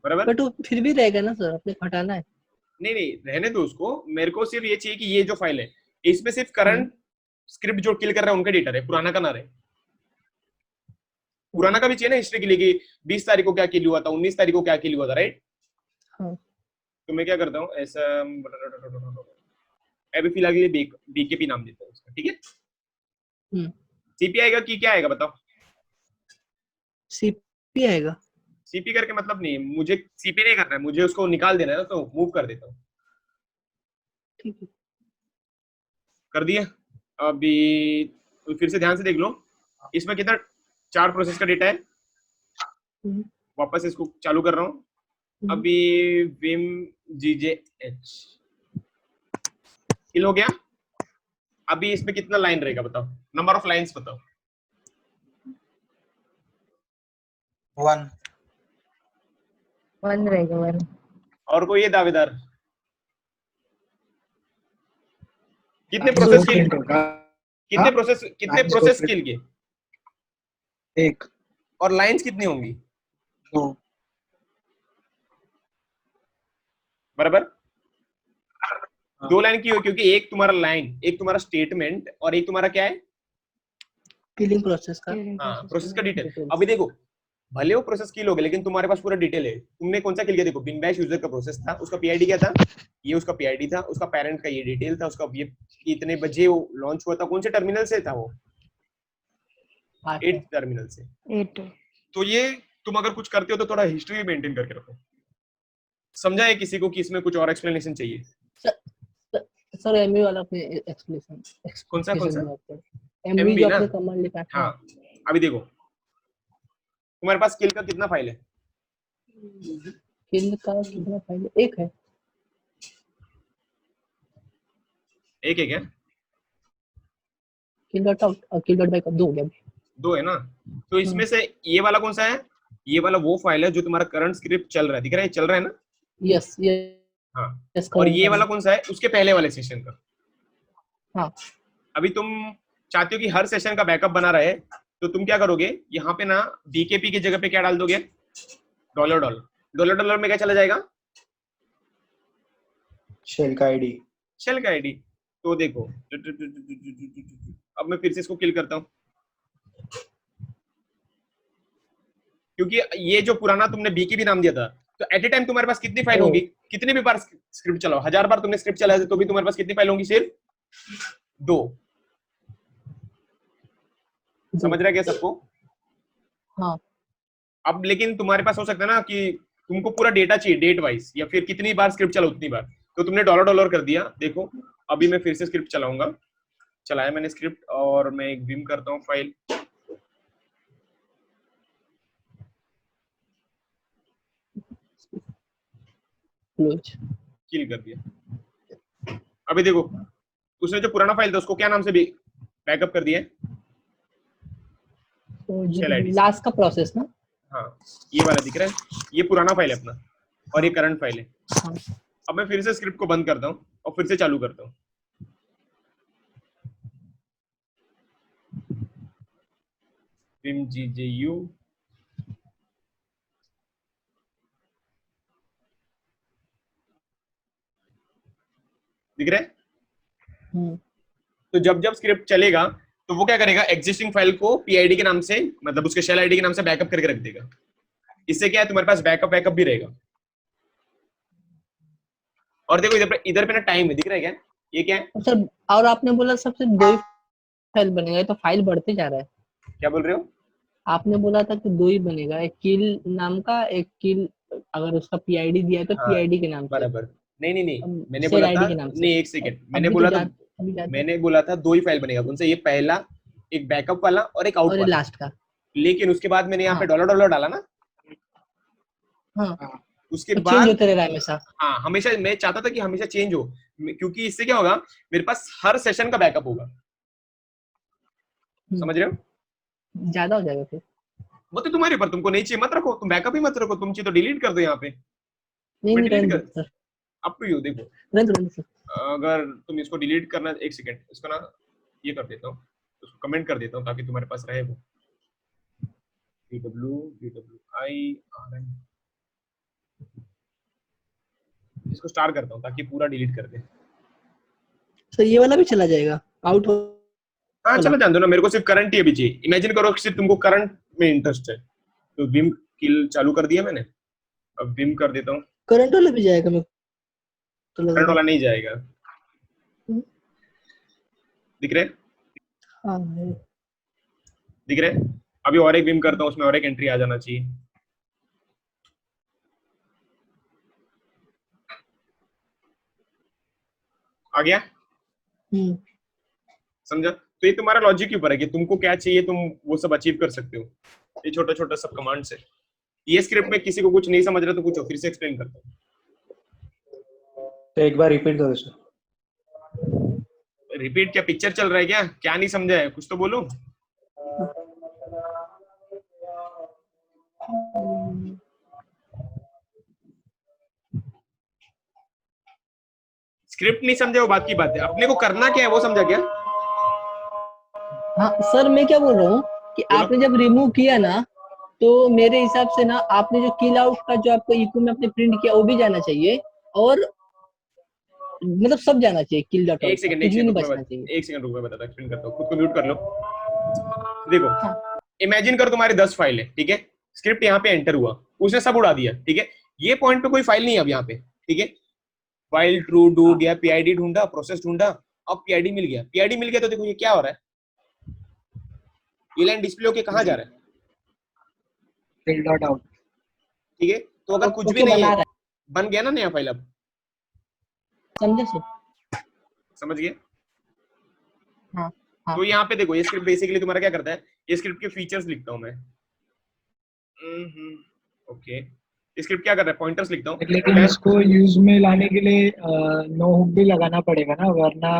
बराबर। बट वो फिर भी रहेगा ना सर, आपने हटाना है। नहीं रहने दो उसको। मेरे को सिर्फ ये चाहिए कि ये जो फाइल है इसमें सिर्फ करंट स्क्रिप्ट जो किल कर रहा है उनका डेटा रहे, पुराना का ना रहे। पुराना का भी चाहिए ना हिस्ट्री के लिए कि 20 तारीख को क्या किल हुआ था, 19 तारीख को क्या किल हुआ था, राइट? हाँ। तो मैं क्या करता हूँ ऐसा, अभी फिलहाल के लिए बीकेपी नाम देता हूँ उसका, ठीक है? सीपी आएगा कि क्या आएगा बताओ? सीपी आएगा। सीपी करके मतलब नहीं, मुझे सीपी नहीं करना है, मुझे उसको निकाल देना है ना, तो मूव कर देता हूँ। ठीक है, कर दिया। अभी फिर से ध्यान से देख लो, इसमें कितना 4 प्रोसेस का डेटा है। वापस इसको चालू कर रहा हूँ। अभी विम GJH किल हो गया। अभी इसमें कितना लाइन रहेगा बताओ, नंबर ऑफ लाइंस बताओ। 1 रहेगा 1। और कोई ये दावेदार? कितने प्रोसेस किल, कितने प्रोसेस किल किए? 1 और लाइंस कितनी होंगी? 2 बराबर। 2 लाइन की हो, क्योंकि एक तुम्हारा लाइन, एक तुम्हारा स्टेटमेंट और एक तुम्हारा क्या है, किलिंग प्रोसेस का। हाँ प्रोसेस का डिटेल। अभी देखो भले वो प्रोसेस किल हो गया लेकिन तुम्हारे पास पूरा डिटेल है। तुमने कौन सा किल किया? देखो बिन बैश यूजर का प्रोसेस था, उसका पीआईडी क्या था, ये उसका पीआईडी था, उसका पेरेंट का ये डिटेल था, उसका ये इतने बजे वो लॉन्च हुआ था, कौन से टर्मिनल से था वो, 8 टर्मिनल से। 8। तो ये तुम अगर कुछ करते हो तो थोड़ा हिस्ट्री भी मेंटेन करके रखो। समझा है किसी को कि इसमें कुछ और एक्सप्लेनेशन चाहिए? सर एमवी वाला अपने एक्सप्लेनेशन कौन सा एमवी जो आपने कमांड लिखा है। हाँ अभी देखो तुम्हारे पास किल का कितना फाइल है? किल का कितना फाइल है? 1 है। एक है क्या? किल डॉट आउट और किल डॉट बैकअप 2 हो गया। 2 है ना? तो इसमें से ये वाला कौन सा है? ये वाला वो फाइल है जो तुम्हारा करंट स्क्रिप्ट चल रहा है, दिख रहा है चल रहा है ना? यस ये हाँ। और ये वाला कौन सा है? उसके पहले वाले सेशन का। हाँ। अभी तुम चाहते हो कि हर सेशन का बैकअप बना रहे, तो तुम क्या करोगे, यहाँ पे ना बीकेपी की जगह पे क्या डाल दोगे? $। में क्या चला जाएगा? शेल का आईडी। शेल का आईडी। तो देखो अब मैं फिर से इसको किल करता हूँ, क्योंकि ये जो पुराना तुमने बीकेपी नाम दिया था, तो एट ए टाइम तुम्हारे पास कितनी फाइल होगी? कितने भी बार स्क्रिप्ट चलाओ, 1000 बार तुमने स्क्रिप्ट चलाया तो भी तुम्हारे पास कितनी फाइल होंगी? सिर्फ 2। समझ रहा है क्या सबको? हाँ। अब लेकिन तुम्हारे पास हो सकता है ना कि तुमको पूरा डेटा चाहिए डेट वाइज, या फिर कितनी बार स्क्रिप्ट चलाओ उतनी बार, तो तुमने $। कर दिया। देखो अभी मैं फिर से स्क्रिप्ट चलाऊंगा, चलाया मैंने स्क्रिप्ट और मैं एक विम करता हूँ फाइल, किल कर दिया। अभी देखो उसने जो पुराना फाइल था उसको क्या नाम से बैकअप कर दिया है? लास्ट का प्रोसेस ना। हाँ ये वाला दिख रहा है, ये पुराना फाइल है अपना और ये करंट फाइल है। हाँ। अब मैं फिर से स्क्रिप्ट को बंद करता हूँ और फिर से चालू करता हूँ। विम GJU दिख रहा है? तो जब जब स्क्रिप्ट चलेगा तो वो क्या करेगा, एग्जिस्टिंग फाइल को PID के नाम से, मतलब उसके शेल आईडी के नाम से बैकअप करके रख देगा। इससे क्या है, तुम्हारे पास बैकअप भी रहेगा। और देखो इधर पे ना टाइम है, दिख रहा है क्या? ये क्या है? सर और आपने बोला सबसे 2 ही फाइल बनेगा, ये तो फाइल बढ़ते जा रहा है। क्या बोल रहे हो? आपने बोला था कि 2 ही बनेगा, एक किल नाम का, एक किल अगर उसका PID दिया है तो हाँ, PID के नाम से, बराबर। नहीं, मैंने शेल बोला था, आईडी के नाम से। नहीं एक सेकेंड, अभी मैंने बोला था 2 ही फाइल बनेगा उनसे, ये पहला एक बैकअप वाला और एक आउट और ये वाला। लास्ट का। लेकिन उसके बाद मैंने यहाँ पे हाँ। डॉलर डाला ना, हाँ, उसके चेंज बाद होते रह रहा है हमेशा। हाँ, हमेशा मैं चाहता था कि हमेशा चेंज हो, क्योंकि इससे क्या होगा, मेरे पास हर सेशन का बैकअप होगा। समझ रहे हो? ज्यादा हो जाएगा फिर। वो तो तुम्हारे ऊपर, तुमको नहीं चाहिए मत रखो, तुम बैकअप ही मत रखो, तुम चाहिए तो डिलीट कर दो यहाँ पे। नहीं मैं डिलीट रहने कर, दो सर, अप टू यू। देखो रहने दो सर। अगर तुम इसको डिलीट करना, एक सेकेंड इसको ना ये कर देता हूँ, उसको कमेंट कर देता हूँ ताकि तुम्हारे पास रहे वो। DWIRN इसको स्टार करता हूँ ताकि पूरा डिलीट कर दे। सर ये वाला भी चला जाएगा आउट हाँ चलो जान दो ना, मेरे को सिर्फ करंट ही अभी चाहिए। इमेजिन करो कि सिर्फ तुमको करंट में इंटरेस्ट है, तो विम किल चालू कर दिया मैंने, अब विम कर देता हूँ। करंट वाला भी जाएगा मेरे को तो लग करंट रहा वाला नहीं जाएगा, दिख रहे? हाँ दिख रहे? अभी और एक विम करता हूँ, उसमें और एक एंट्री आ जाना चाहिए। आ गया? समझा? तो ये तुम्हारा लॉजिक के ऊपर है कि तुमको क्या चाहिए, तुम वो सब अचीव कर सकते हो, ये छोटा छोटा सब कमांड से। ये स्क्रिप्ट में किसी को कुछ नहीं समझ रहा तो पूछो, फिर से एक्सप्लेन करता हूँ। तो एक बार रिपीट करो सर। रिपीट क्या, पिक्चर चल रहा है क्या? क्या नहीं समझा है, कुछ तो बोलो। स्क्रिप्ट नहीं समझे वो बात की बात है, अपने को करना क्या है वो समझा क्या? हाँ सर, मैं क्या बोल रहा हूँ कि बोलो। आपने जब रिमूव किया ना, तो मेरे हिसाब से ना आपने जो किल आउट का जो आपको इको में आपने प्रिंट किया वो भी जाना चाहिए, और मतलब सब जाना चाहिए, किल डॉट आउट कुछ भी नहीं बचना चाहिए। एक सेकंड रुक, मैं बताता हूँ, एक्सप्लेन करता हूँ। खुद को म्यूट कर लो। देखो हाँ। इमेजिन करो तुम्हारे 10 फाइल है, ठीक है? स्क्रिप्ट यहाँ पे एंटर हुआ, उसने सब उड़ा दिया, ठीक है? ये पॉइंट पे कोई फाइल नहीं है अब यहाँ पे, ठीक है? फाइल ट्रू डू गया, PID ढूंढा, प्रोसेस ढूंढा, अब PID मिल गया। PID मिल गया तो देखो ये क्या हो रहा है, ये लाइन डिस्प्ले होके कहाँ जा रहा है? Fill dot out. ठीक है, तो अगर कुछ भी ओके, नहीं बना है, रहा है। बन गया ना नया फाइल। अब समझे सर? समझ गए? हाँ हाँ। तो यहाँ पे देखो, ये स्क्रिप्ट बेसिकली तुम्हारा क्या करता है, ये स्क्रिप्ट के फीचर्स लिखता हूँ मैं। ओके, स्क्रिप्ट क्या कर रहा है, पॉइंटर्स लिखता हूँ। लेकिन इसको यूज में लाने के लिए नो हुक भी लगाना पड़ेगा ना, वरना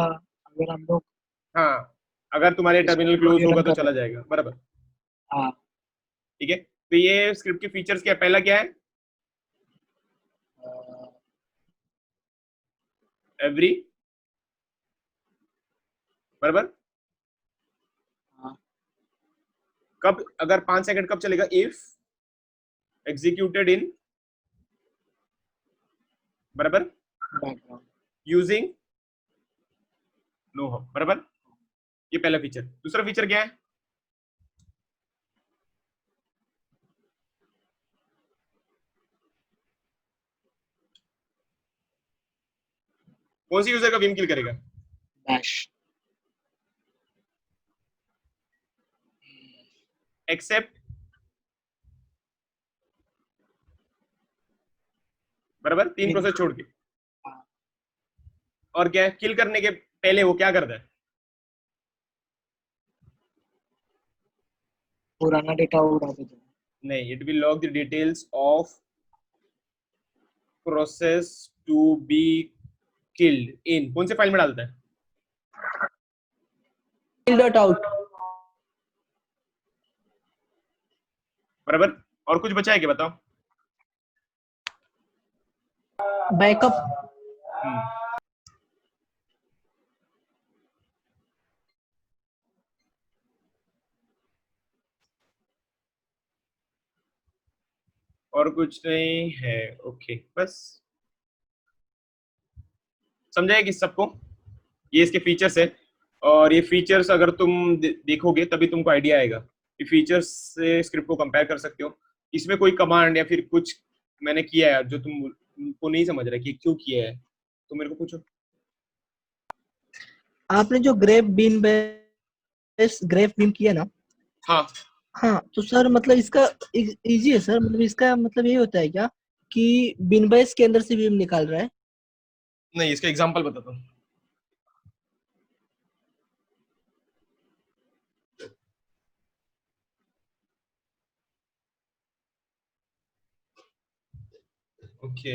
अगर हम लोग हाँ, अगर तुम्हारे टर्मिनल क्लोज होगा तो कर चला जाएगा, बराबर। हाँ ठीक है, तो ये स्क्रिप्ट के फीचर्स क्या, पहला क्या है, एवरी, बराबर। हाँ। कब, अगर 5 सेकंड कब चलेगा, इफ एग्जीक्यूटेड इन, बराबर, बैकग्राउंड। यूजिंग नो हब, बराबर। ये पहला फीचर। दूसरा फीचर क्या है, कौन सी यूजर का विम किल करेगा, बैश। एक्सेप्ट, बराबर, 3 प्रोसेस छोड़ के। और क्या है, किल करने के पहले वो क्या करता है, पुराना डेटा उड़ा देते हैं। नहीं, it will log the details of process to be killed in, कौन से फाइल में डालता है, किल डॉट आउट, बराबर। और कुछ बचा है क्या, बताओ। बैकअप। और कुछ नहीं है। ओके बस समझाए कि सबको ये इसके फीचर्स है, और ये फीचर्स अगर तुम देखोगे तभी तुमको आइडिया आएगा कि फीचर्स से स्क्रिप्ट को कंपेयर कर सकते हो। इसमें कोई कमांड या फिर कुछ मैंने किया है जो तुमको नहीं समझ रहा कि क्यों किया है, तो मेरे को पूछो। आपने जो grep bin bash grep bin किया ना, हाँ हाँ तो सर मतलब इसका इजी है सर, मतलब इसका मतलब ये होता है क्या कि बीन बेस के अंदर से बीम निकाल रहा है? नहीं, इसका एग्जांपल बताता हूँ। ओके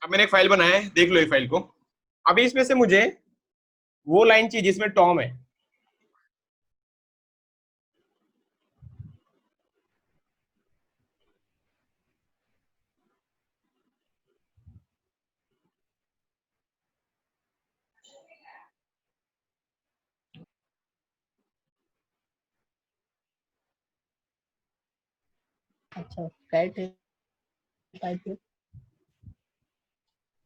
अब मैंने एक फाइल बनाया है, देख लो ये फाइल को। अभी इसमें से मुझे वो लाइन चाहिए जिसमें टॉम है। अच्छा कैट है टाइप है।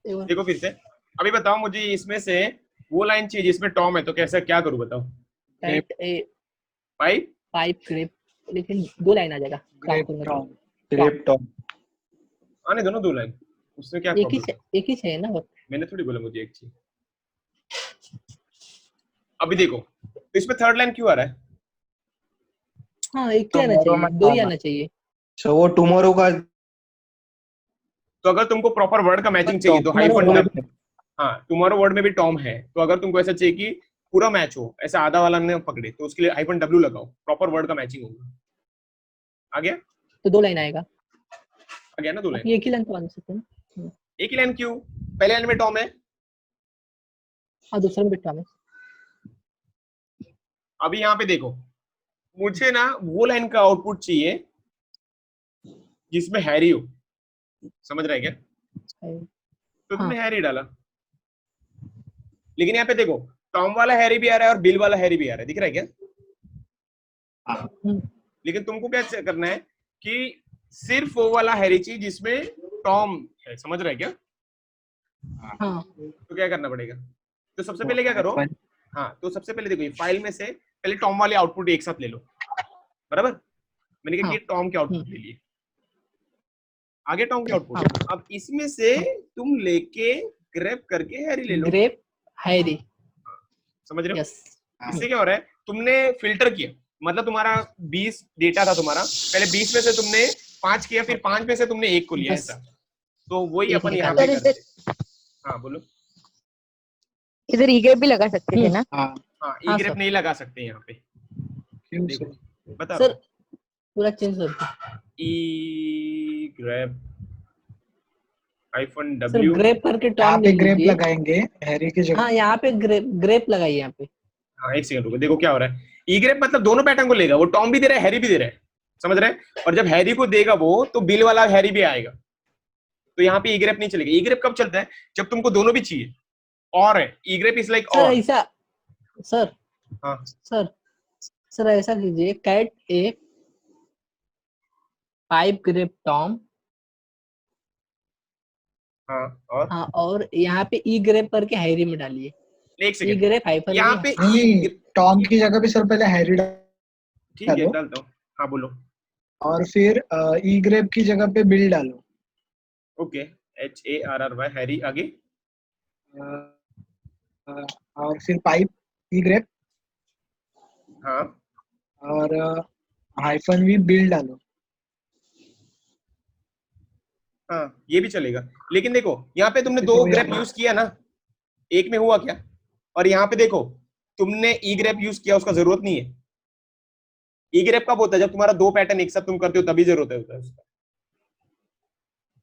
देखो फिर से, अभी बताओ मुझे इसमें से वो लाइन चाहिए जिसमें टॉम है, तो कैसे क्या करूं बताओ। कैट ए पाइप पाइप ग्रेप, लेकिन 2 लाइन आ जाएगा काम करने का। ग्रेप टॉम आने दो ना 2 लाइन, उसमें क्या एक ही प्रॉब्लम। एक ही चाहिए ना बस। मैंने थोड़ी बोला मुझे एक चाहिए। अभी देखो तो इसमें थर्ड लाइन क्यों आ रहा है। हाँ एक ही आना चाहिए, 2 ही आना चाहिए। सो वो टुमारो का तो अगर तुमको प्रॉपर वर्ड का मैचिंग चाहिए तो हाइफन tomorrow- हाँ टुमारो वर्ड में भी टॉम है, तो अगर तुमको ऐसा चाहिए कि पूरा मैच हो, ऐसा आधा वाला ने पकड़े, तो उसके लिए हाइफन डब्ल्यू लगाओ, प्रॉपर वर्ड का मैचिंग होगा। आ गया तो 2 लाइन आएगा। आ गया ना 2 लाइन। ये एक ही लाइन तो आना सकते हैं ना। एक ही लाइन क्यों, पहले लाइन में टॉम है। हाँ दूसरे में बिट्टा में। अभी यहाँ पे देखो, मुझे ना वो लाइन का आउटपुट चाहिए जिसमें हैरी हो, समझ रहे हैं क्या। तो तुमने हैरी डाला, लेकिन यहाँ पे देखो टॉम वाला हैरी भी आ रहा है और बिल वाला हैरी भी आ रहा है, दिख रहा है क्या। लेकिन तुमको क्या करना है कि सिर्फ वो वाला हैरी चाहिए जिसमें टॉम है, समझ रहे हैं क्या। हाँ तो क्या करना पड़ेगा, तो सबसे पहले क्या करो, हाँ तो सबसे पहले देखो ये फाइल में से पहले टॉम वाले आउटपुट एक साथ ले लो, बराबर। मैंने कहा हाँ। कि टॉम के आउटपुट ले लिए, आगे टॉम के आउटपुट। अब इसमें से तुम लेके ग्रैब करके हैरी ले लो, ग्रेप हैरी, समझ रहे हो। यस। इससे क्या हो रहा है, तुमने फिल्टर किया, मतलब तुम्हारा 20 डेटा था तुम्हारा, पहले 20 में से तुमने 5 किया, फिर 5 में से तुमने 1 को लिया, ऐसा। तो वही एक अपन यहाँ निकाला। पे करते हैं। हाँ बोलो। इधर ई ग्रेप भी लगा सकते थे ना। हाँ ई हाँ, ग्रेप सर। नहीं लगा सकते यहाँ पे, क्यों देखो सर? बता सर पूरा चेंज कर दो। Egrep hyphen sir W. Grep करके यहाँ टॉम पे ले ग्रेप लीजिए। लगाएंगे हैरी की जगह। हाँ यहाँ पे ग्रेप लगाइए यहाँ पे। हाँ एक सेकंड रुको, देखो क्या हो रहा है। ई ग्रेप मतलब दोनों पैटर्न को लेगा, वो टॉम भी दे रहा है हैरी भी दे रहा है, समझ रहे हैं। और जब हैरी को देगा वो, तो बिल वाला हैरी भी आएगा, तो यहाँ पे ई ग्रेप नहीं चलेगा। ई ग्रेप कब चलता है, जब तुमको दोनों भी चाहिए, और है ई ग्रेप इज लाइक सर और। ऐसा सर हाँ सर ऐसा कीजिए, कैट ए पाइप ग्रेप टॉम। हाँ और हाँ और यहाँ पे ई ग्रेप करके हैरी में डालिए। एक ई सेकंड, ग्रेप हाइफन यहाँ पे नहीं, टॉम की जगह पे सर पहले हैरी ठीक है डालो। डालता हूँ। हाँ बोलो। और फिर ई ग्रेप की जगह पे बिल डालो। ओके, HARRY, हैरी, आगे? और फिर पाइप, ई ग्रेप, हाँ और हाइफन वी बिल डालो। हाँ, ये भी चलेगा, लेकिन देखो यहाँ पे तुमने फिर दो तो वही ग्रेप आना। यूज किया ना, एक में हुआ क्या? और यहाँ पे देखो तुमने ई ग्रेप यूज किया, उसका जरूरत नहीं है। ई ग्रेप कब होता है? जब तुम्हारा दो पैटर्न एक साथ तुम करते हो तभी जरूरत है उसका,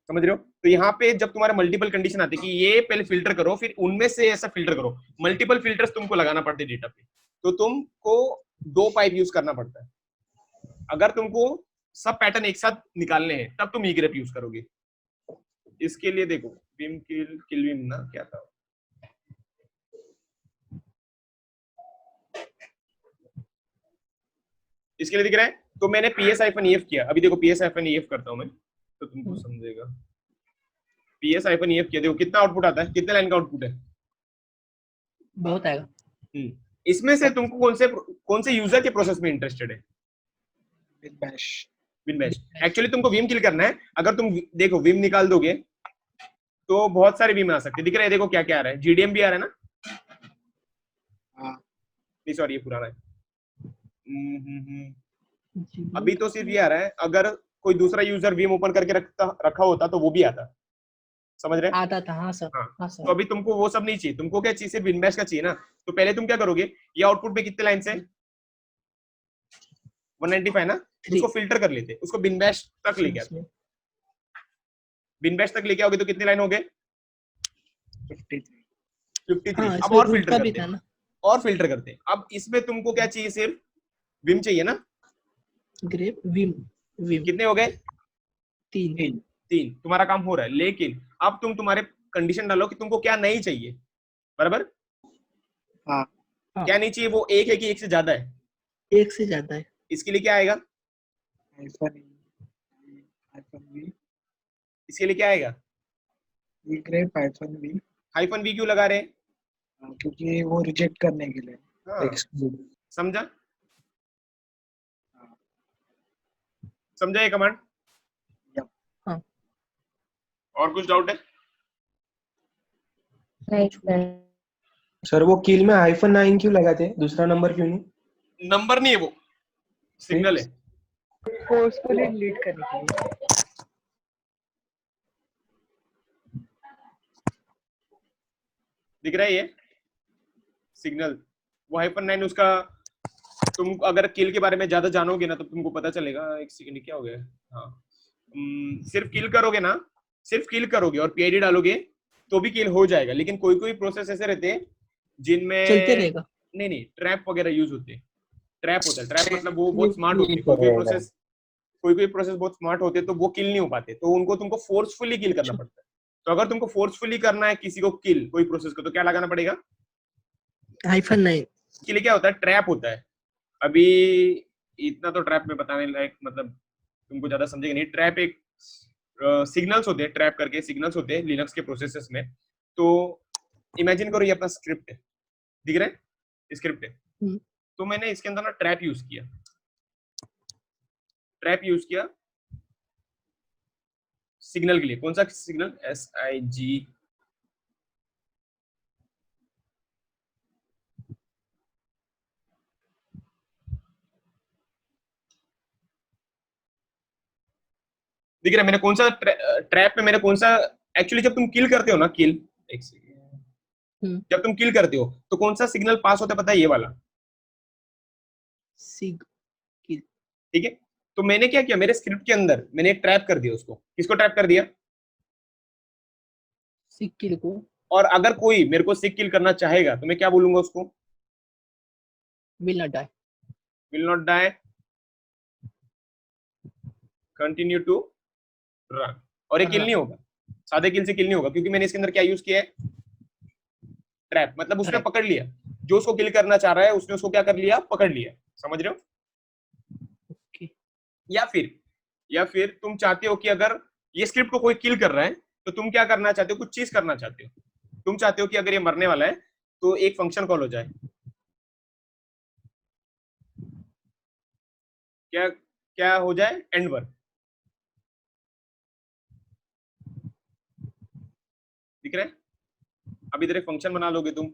समझ रहे हो? तो यहाँ पे जब तुम्हारे मल्टीपल कंडीशन आती है कि ये पहले फिल्टर करो, फिर उनमें से ऐसा फिल्टर करो, मल्टीपल फिल्टर्स तुमको लगाना पड़ते डेटा पे, तो तुमको दो पाइप यूज करना पड़ता है। अगर तुमको सब पैटर्न एक साथ निकालने हैं तब तुम ई ग्रेप यूज करोगे। इसके लिए देखो विम किल विम ना, क्या था, इसके लिए दिख रहा है। तो मैंने PS-EF किया, अभी देखो PS-EF करता हूं मैं तो तुमको समझेगा। PS-EF किया, देखो कितना आउटपुट आता है, कितने लाइन का आउटपुट है? बहुत आएगा। इसमें से तुमको कौन से यूजर के प्रोसेस में इंटरेस्टेड है? With bash. Vim bash. Actually तुमको विम किल करना है। अगर तुम देखो विम निकाल दोगे तो बहुत सारे विम आ सकते हैं, दिख रहा है, देखो क्या क्या आ रहा है, GDM भी आ रहा है ना? हाँ, नहीं सॉरी, ये पुराना है। जी। अभी तो सिर्फ ये आ रहा है, अगर कोई दूसरा यूजर विम ओपन करके रखा होता तो वो भी आता, समझ रहे? आता था, हाँ सर। हाँ, हाँ तो सर। अभी तुमको वो सब नहीं चाहिए, तुमको क्या चाहिए? सिर्फ विनबैश का चाहिए ना। तो पहले तुम क्या करोगे, ये आउटपुट पे कितने लाइन से 195 ना, उसको फिल्टर कर लेते, उसको विनबैश तक लेके आते। विनबैश तक लेके आओगे तो कितने लाइन हो गए? 53। हाँ, अब इसमें और रूट फिल्टर का भी करते था हैं, ना। और फिल्टर करते हैं। अब इसमें तुमको क्या चाहिए? सिर्फ विम चाहिए ना। Grep Vim. विम कितने हो गए? 3। 3। तुम्हारा काम हो रहा है, लेकिन अब तुम तुम्हारे कंडीशन डालो कि तुमको क्या नहीं चाहिए, बराबर? हाँ, क्या नहीं चाहिए? वो एक है कि एक से ज्यादा है? एक से ज्यादा है। इसके लिए क्या आएगा? हाइफन वी, इसके लिए क्या आएगा? Egrep hyphen V, hyphen V क्यों लगा रहे हैं? क्योंकि वो रिजेक्ट करने के लिए। हाँ, समझा? समझा ये कमांड? हाँ। और कुछ डाउट है? नहीं सर वो किल में -9 क्यों लगाते हैं, दूसरा नंबर क्यों नहीं? नंबर नहीं है, वो सिग्नल है। फोर्सफुली डिलीट करने के लिए। दिख रहा है ये सिग्नल, वो -9 उसका। तुम अगर किल के बारे में ज्यादा जानोगे ना तो तुमको पता चलेगा। एक सेकंड, क्या हो गया? हाँ, सिर्फ किल करोगे ना, सिर्फ किल करोगे और PID डालोगे तो भी किल हो जाएगा, लेकिन कोई कोई प्रोसेस ऐसे रहते हैं जिनमें चलते रहेगा। नहीं, ट्रैप वगैरह यूज होते हैं। ट्रैप होता है, ट्रैप मतलब वो बहुत स्मार्ट होते हैं। कोई कोई प्रोसेस बहुत स्मार्ट होते हैं तो वो किल नहीं हो पाते, तो उनको तुमको फोर्सफुली किल करना पड़ता है। तो अगर तुमको फोर्सफुली करना है किसी को किल, कोई प्रोसेस को, तो क्या लगाना पड़ेगा? -9। इसके लिए क्या होता है? ट्रैप होता है। अभी इतना तो ट्रैप में बताने लायक, मतलब तुमको ज्यादा समझेगा नहीं। ट्रैप एक सिग्नल्स होते हैं, ट्रैप करके सिग्नल्स होते हैं लिनक्स के प्रोसेसेस में। तो इमेजिन करो ये अपना स्क्रिप्ट है, दिख रहा है? स्क्रिप्ट है, तो मैंने इसके अंदर ना ट्रैप यूज किया। ट्रैप यूज किया सिग्नल के लिए। कौन सा सिग्नल? SIG। दिख रहा है मैंने कौन सा ट्रैप में मैंने कौन सा? एक्चुअली जब तुम किल करते हो ना, किल, एक सेकंड, जब तुम किल करते हो तो कौन सा सिग्नल पास होता है पता है? ये वाला सिग किल। ठीक है, तो मैंने क्या किया, मेरे स्क्रिप्ट के अंदर मैंने एक ट्रैप कर दिया उसको। किसको ट्रैप कर दिया? सिग किल को। और अगर कोई मेरे को सिक किल करना चाहेगा तो मैं क्या बोलूंगा उसको? Will not die. Will not die, continue to run. और ये किल नहीं होगा, सादे किल से किल नहीं होगा, क्योंकि मैंने इसके अंदर क्या यूज किया है? ट्रैप। मतलब उसने पकड़ लिया, जो उसको किल करना चाह रहा है उसने उसको क्या कर लिया? पकड़ लिया। समझ रहे हो? या फिर तुम चाहते हो कि अगर ये स्क्रिप्ट को कोई किल कर रहा है तो तुम क्या करना चाहते हो? कुछ चीज करना चाहते हो। तुम चाहते हो कि अगर ये मरने वाला है तो एक फंक्शन कॉल हो जाए। क्या क्या हो जाए? And work. दिख रहा है? अब इधर एक फंक्शन बना लोगे तुम,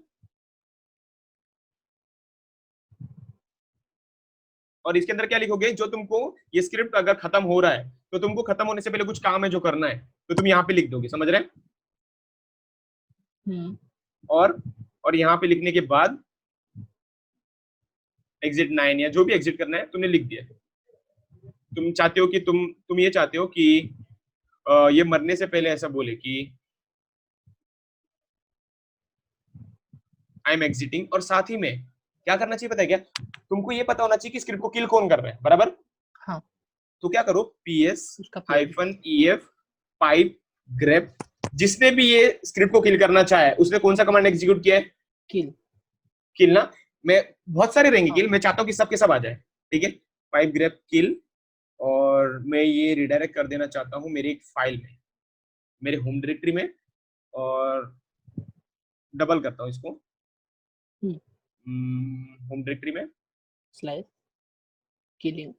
और इसके अंदर क्या लिखोगे, जो तुमको ये स्क्रिप्ट अगर खत्म हो रहा है तो तुमको खत्म होने से पहले कुछ काम है जो करना है, तो तुम यहाँ पे लिख दोगे, समझ रहे हैं? और यहाँ पे लिखने के बाद एग्जिट 9 या जो भी एग्जिट करना है तुमने लिख दिया। तुम चाहते हो कि तुम ये चाहते हो कि ये मरने से पहले ऐसा बोले कि आई एम एग्जिटिंग, और साथ ही में क्या करना चाहिए पता है क्या, तुमको ये पता होना चाहिए कि स्क्रिप्ट को किल कौन कर रहा है, बराबर? हाँ। तो क्या करो, ps उसका -ef पाइप grep, जिसने भी ये स्क्रिप्ट को किल करना चाहे उसने कौन सा कमांड एग्जीक्यूट किया है? किल ना। मैं बहुत सारे रहेंगे किल, मैं चाहता हूँ कि सबके सब आ जाए, ठीक है? पाइप grep किल, और मैं ये रिडायरेक्ट कर देना चाहता हूँ मेरी एक फाइल में, मेरे होम डायरेक्टरी में, और डबल करता हूँ इसको होम डायरेक्टरी में स्लैश किलिंग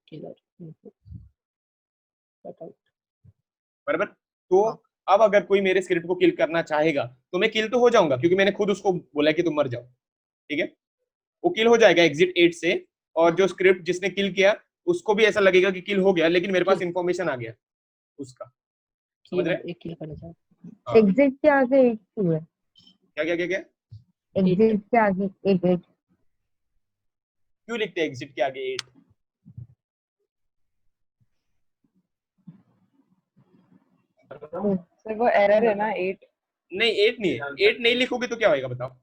किलर बराबर। तो अब अगर कोई मेरे स्क्रिप्ट को किल करना चाहेगा तो मैं किल तो हो जाऊंगा, क्योंकि मैंने खुद उसको बोला कि तुम मर जाओ, ठीक है? वो किल हो जाएगा एग्जिट 8 से, और जो स्क्रिप्ट जिसने किल किया उसको भी ऐसा लगेगा कि किल हो गया, लेकिन मेरे पास इंफॉर्मेशन आ गया उसका, समझ रहे? एक किल करना चाहिए। एग्जिट के आगे एक क्यों है? क्या क्या क्या क्या एग्जिट के आगे एक क्यों लिखते हैं एग्जिट के आगे 8? सर वो एरर है ना 8। नहीं 8 नहीं है, 8 नहीं लिखोगे तो क्या होएगा बताओ?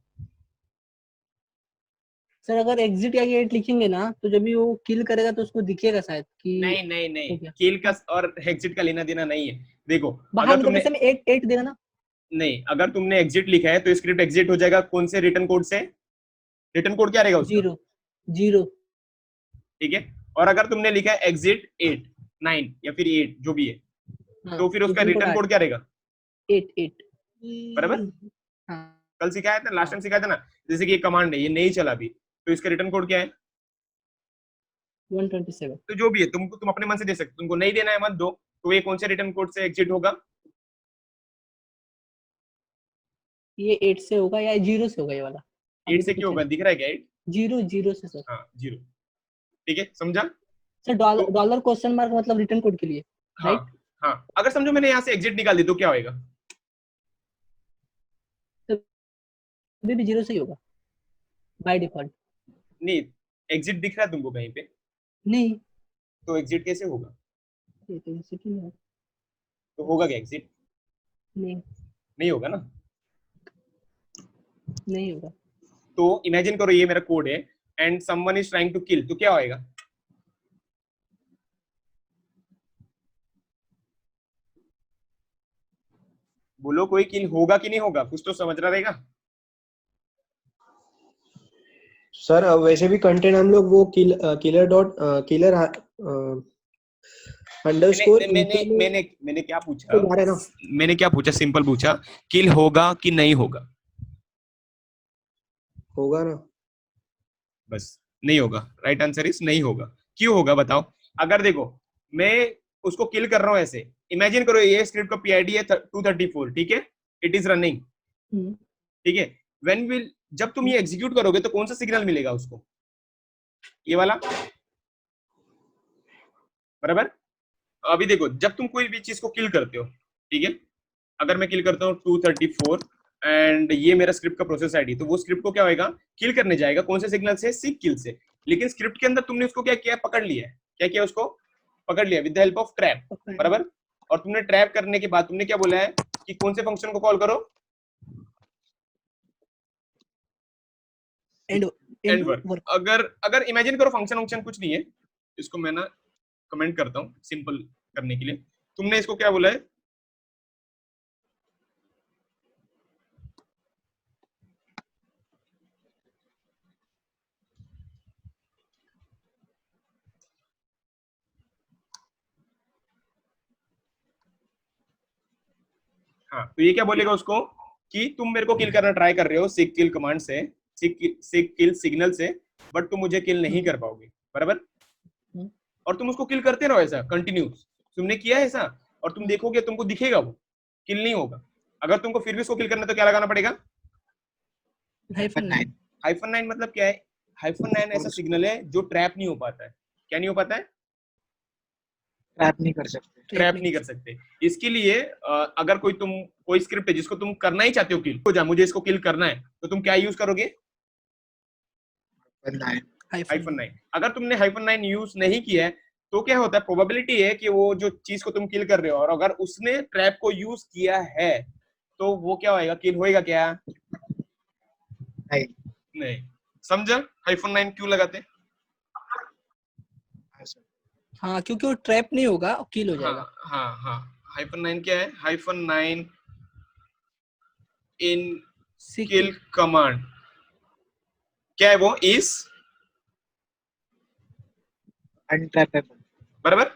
सर अगर एग्जिट के आगे 8 लिखेंगे ना तो जब भी वो किल करेगा तो उसको दिखेगा शायद कि नहीं नहीं नहीं, किल का और एग्जिट का लेना देना नहीं है। देखो बाहर अगर तुमने निकलने से 8 देगा ना, नहीं, अगर तुमने एग्जिट लिखा है तो स्क्रिप्ट एग्जिट हो जाएगा कौन से रिटर्न कोड से? रिटर्न कोड क्या रहेगा उसका? 0, ठीक है? और अगर तुमने लिखा है एग्जिट 8 9 या फिर 8 जो भी है, तो फिर उसका रिटर्न कोड क्या रहेगा? 8 बराबर। कल सिखाया था, लास्ट टाइम सिखाया था ना, जैसे कि ये कमांड है, ये नहीं चला भी, तो इसका रिटर्न कोड क्या है? 127। तो जो भी है तुम अपने मन से दे सकते हो, तुमको नहीं देना है मत दो। तो ये कौन से रिटर्न कोड से एग्जिट होगा? ये 8 से होगा या 0 से होगा? ये वाला 8 से क्यों होगा? दिख रहा है क्या 8? 0 से सर। हाँ 0, ठीक है, समझा? सर डॉलर क्वेश्चन मार्क मतलब रिटर्न कोड के लिए, राइट? हाँ, अगर समझो मैंने यहाँ से एग्जिट निकाल दी तो क्या होएगा? अभी भी 0 से ही होगा बाय डिफॉल्ट। नहीं, एग्जिट दिख रहा है तुमको कहीं पे? नहीं, तो एग्जिट कैसे होगा? ये तो एग्जिट ही नहीं है। तो होगा क्या एग्जिट? नहीं होगा ना। नहीं होगा। तो इमेजिन करो ये मेरा कोड है and someone is trying to kill, तो क्या होएगा? बोलो कोई किल होगा कि नहीं होगा? कुछ तो समझ रहा रहेगा। सर वैसे भी कंटेंट हम लोग वो किलर अंडरस्कोर मैंने क्या पूछा? मैंने क्या पूछा? सिंपल पूछा, किल होगा कि नहीं होगा? होगा ना। बस नहीं होगा, राइट आंसर इज नहीं होगा। क्यों होगा बताओ? अगर देखो मैं उसको किल कर रहा हूं ऐसे, इमेजिन करो ये स्क्रिप्ट का पीआईडी है 234, ठीक है? इट इज रनिंग, ठीक है? व्हेन विल, जब तुम ये एग्जीक्यूट करोगे तो कौन सा सिग्नल मिलेगा उसको? ये वाला, बराबर। अभी देखो जब तुम कोई भी चीज को किल करते हो, ठीक है? अगर मैं किल करता हूँ 234 एंड ये मेरा स्क्रिप्ट का प्रोसेस आईडी, तो वो स्क्रिप्ट को क्या होएगा? किल करने जाएगा। कौन से सिग्नल से? सीक किल से। लेकिन स्क्रिप्ट के अंदर तुमने उसको क्या किया? पकड़ लिया है। क्या किया? उसको पकड़ लिया with the help of trap, बराबर। और तुमने ट्रैप करने के बाद तुमने क्या बोला है कि कौन से फंक्शन को कॉल करो? And work. अगर इमेजिन करो फंक्शन कुछ नहीं है, इसको मैं ना कमेंट करता हूं सिंपल करने के लिए। तुमने इसको क्या बोला है? हाँ, तो ये क्या बोलेगा उसको कि तुम मेरे को किल करना ट्राई कर रहे हो सीक किल कमांड से, सीक किल सिग्नल से, बट तुम मुझे किल नहीं कर पाओगे, बराबर। और तुम उसको किल करते रहो ऐसा कंटिन्यूस। तुमने किया ऐसा, और तुम देखोगे तुमको दिखेगा, वो किल नहीं होगा। अगर तुमको फिर भी उसको किल करना है तो क्या लगाना पड़ेगा? -9 -9 मतलब क्या है? -9 ऐसा सिग्नल है जो ट्रैप नहीं हो पाता है। क्या नहीं हो पाता है? ट्रैप नहीं कर सकते। ट्रैप नहीं कर सकते। इसके लिए अगर कोई स्क्रिप्ट है जिसको तुम करना ही चाहते हो किल, तो मुझे इसको किल करना है, तो तुम क्या यूज करोगे? -9। अगर तुमने -9 यूज नहीं किया है तो क्या होता है, प्रोबेबिलिटी है कि वो जो चीज को तुम किल कर रहे हो, और अगर उसने ट्रैप को यूज किया है तो वो क्या होएगा, किल होएगा क्या? नहीं। समझा -9 क्यों लगाते? हाँ, क्योंकि वो ट्रैप नहीं होगा, किल हो हाँ जाएगा। हाँ हाँ। -9 क्या है? -9 इन किल कमांड क्या है? वो इज अनट्रैपेबल। बराबर।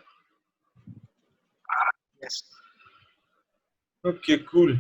यस। Okay cool.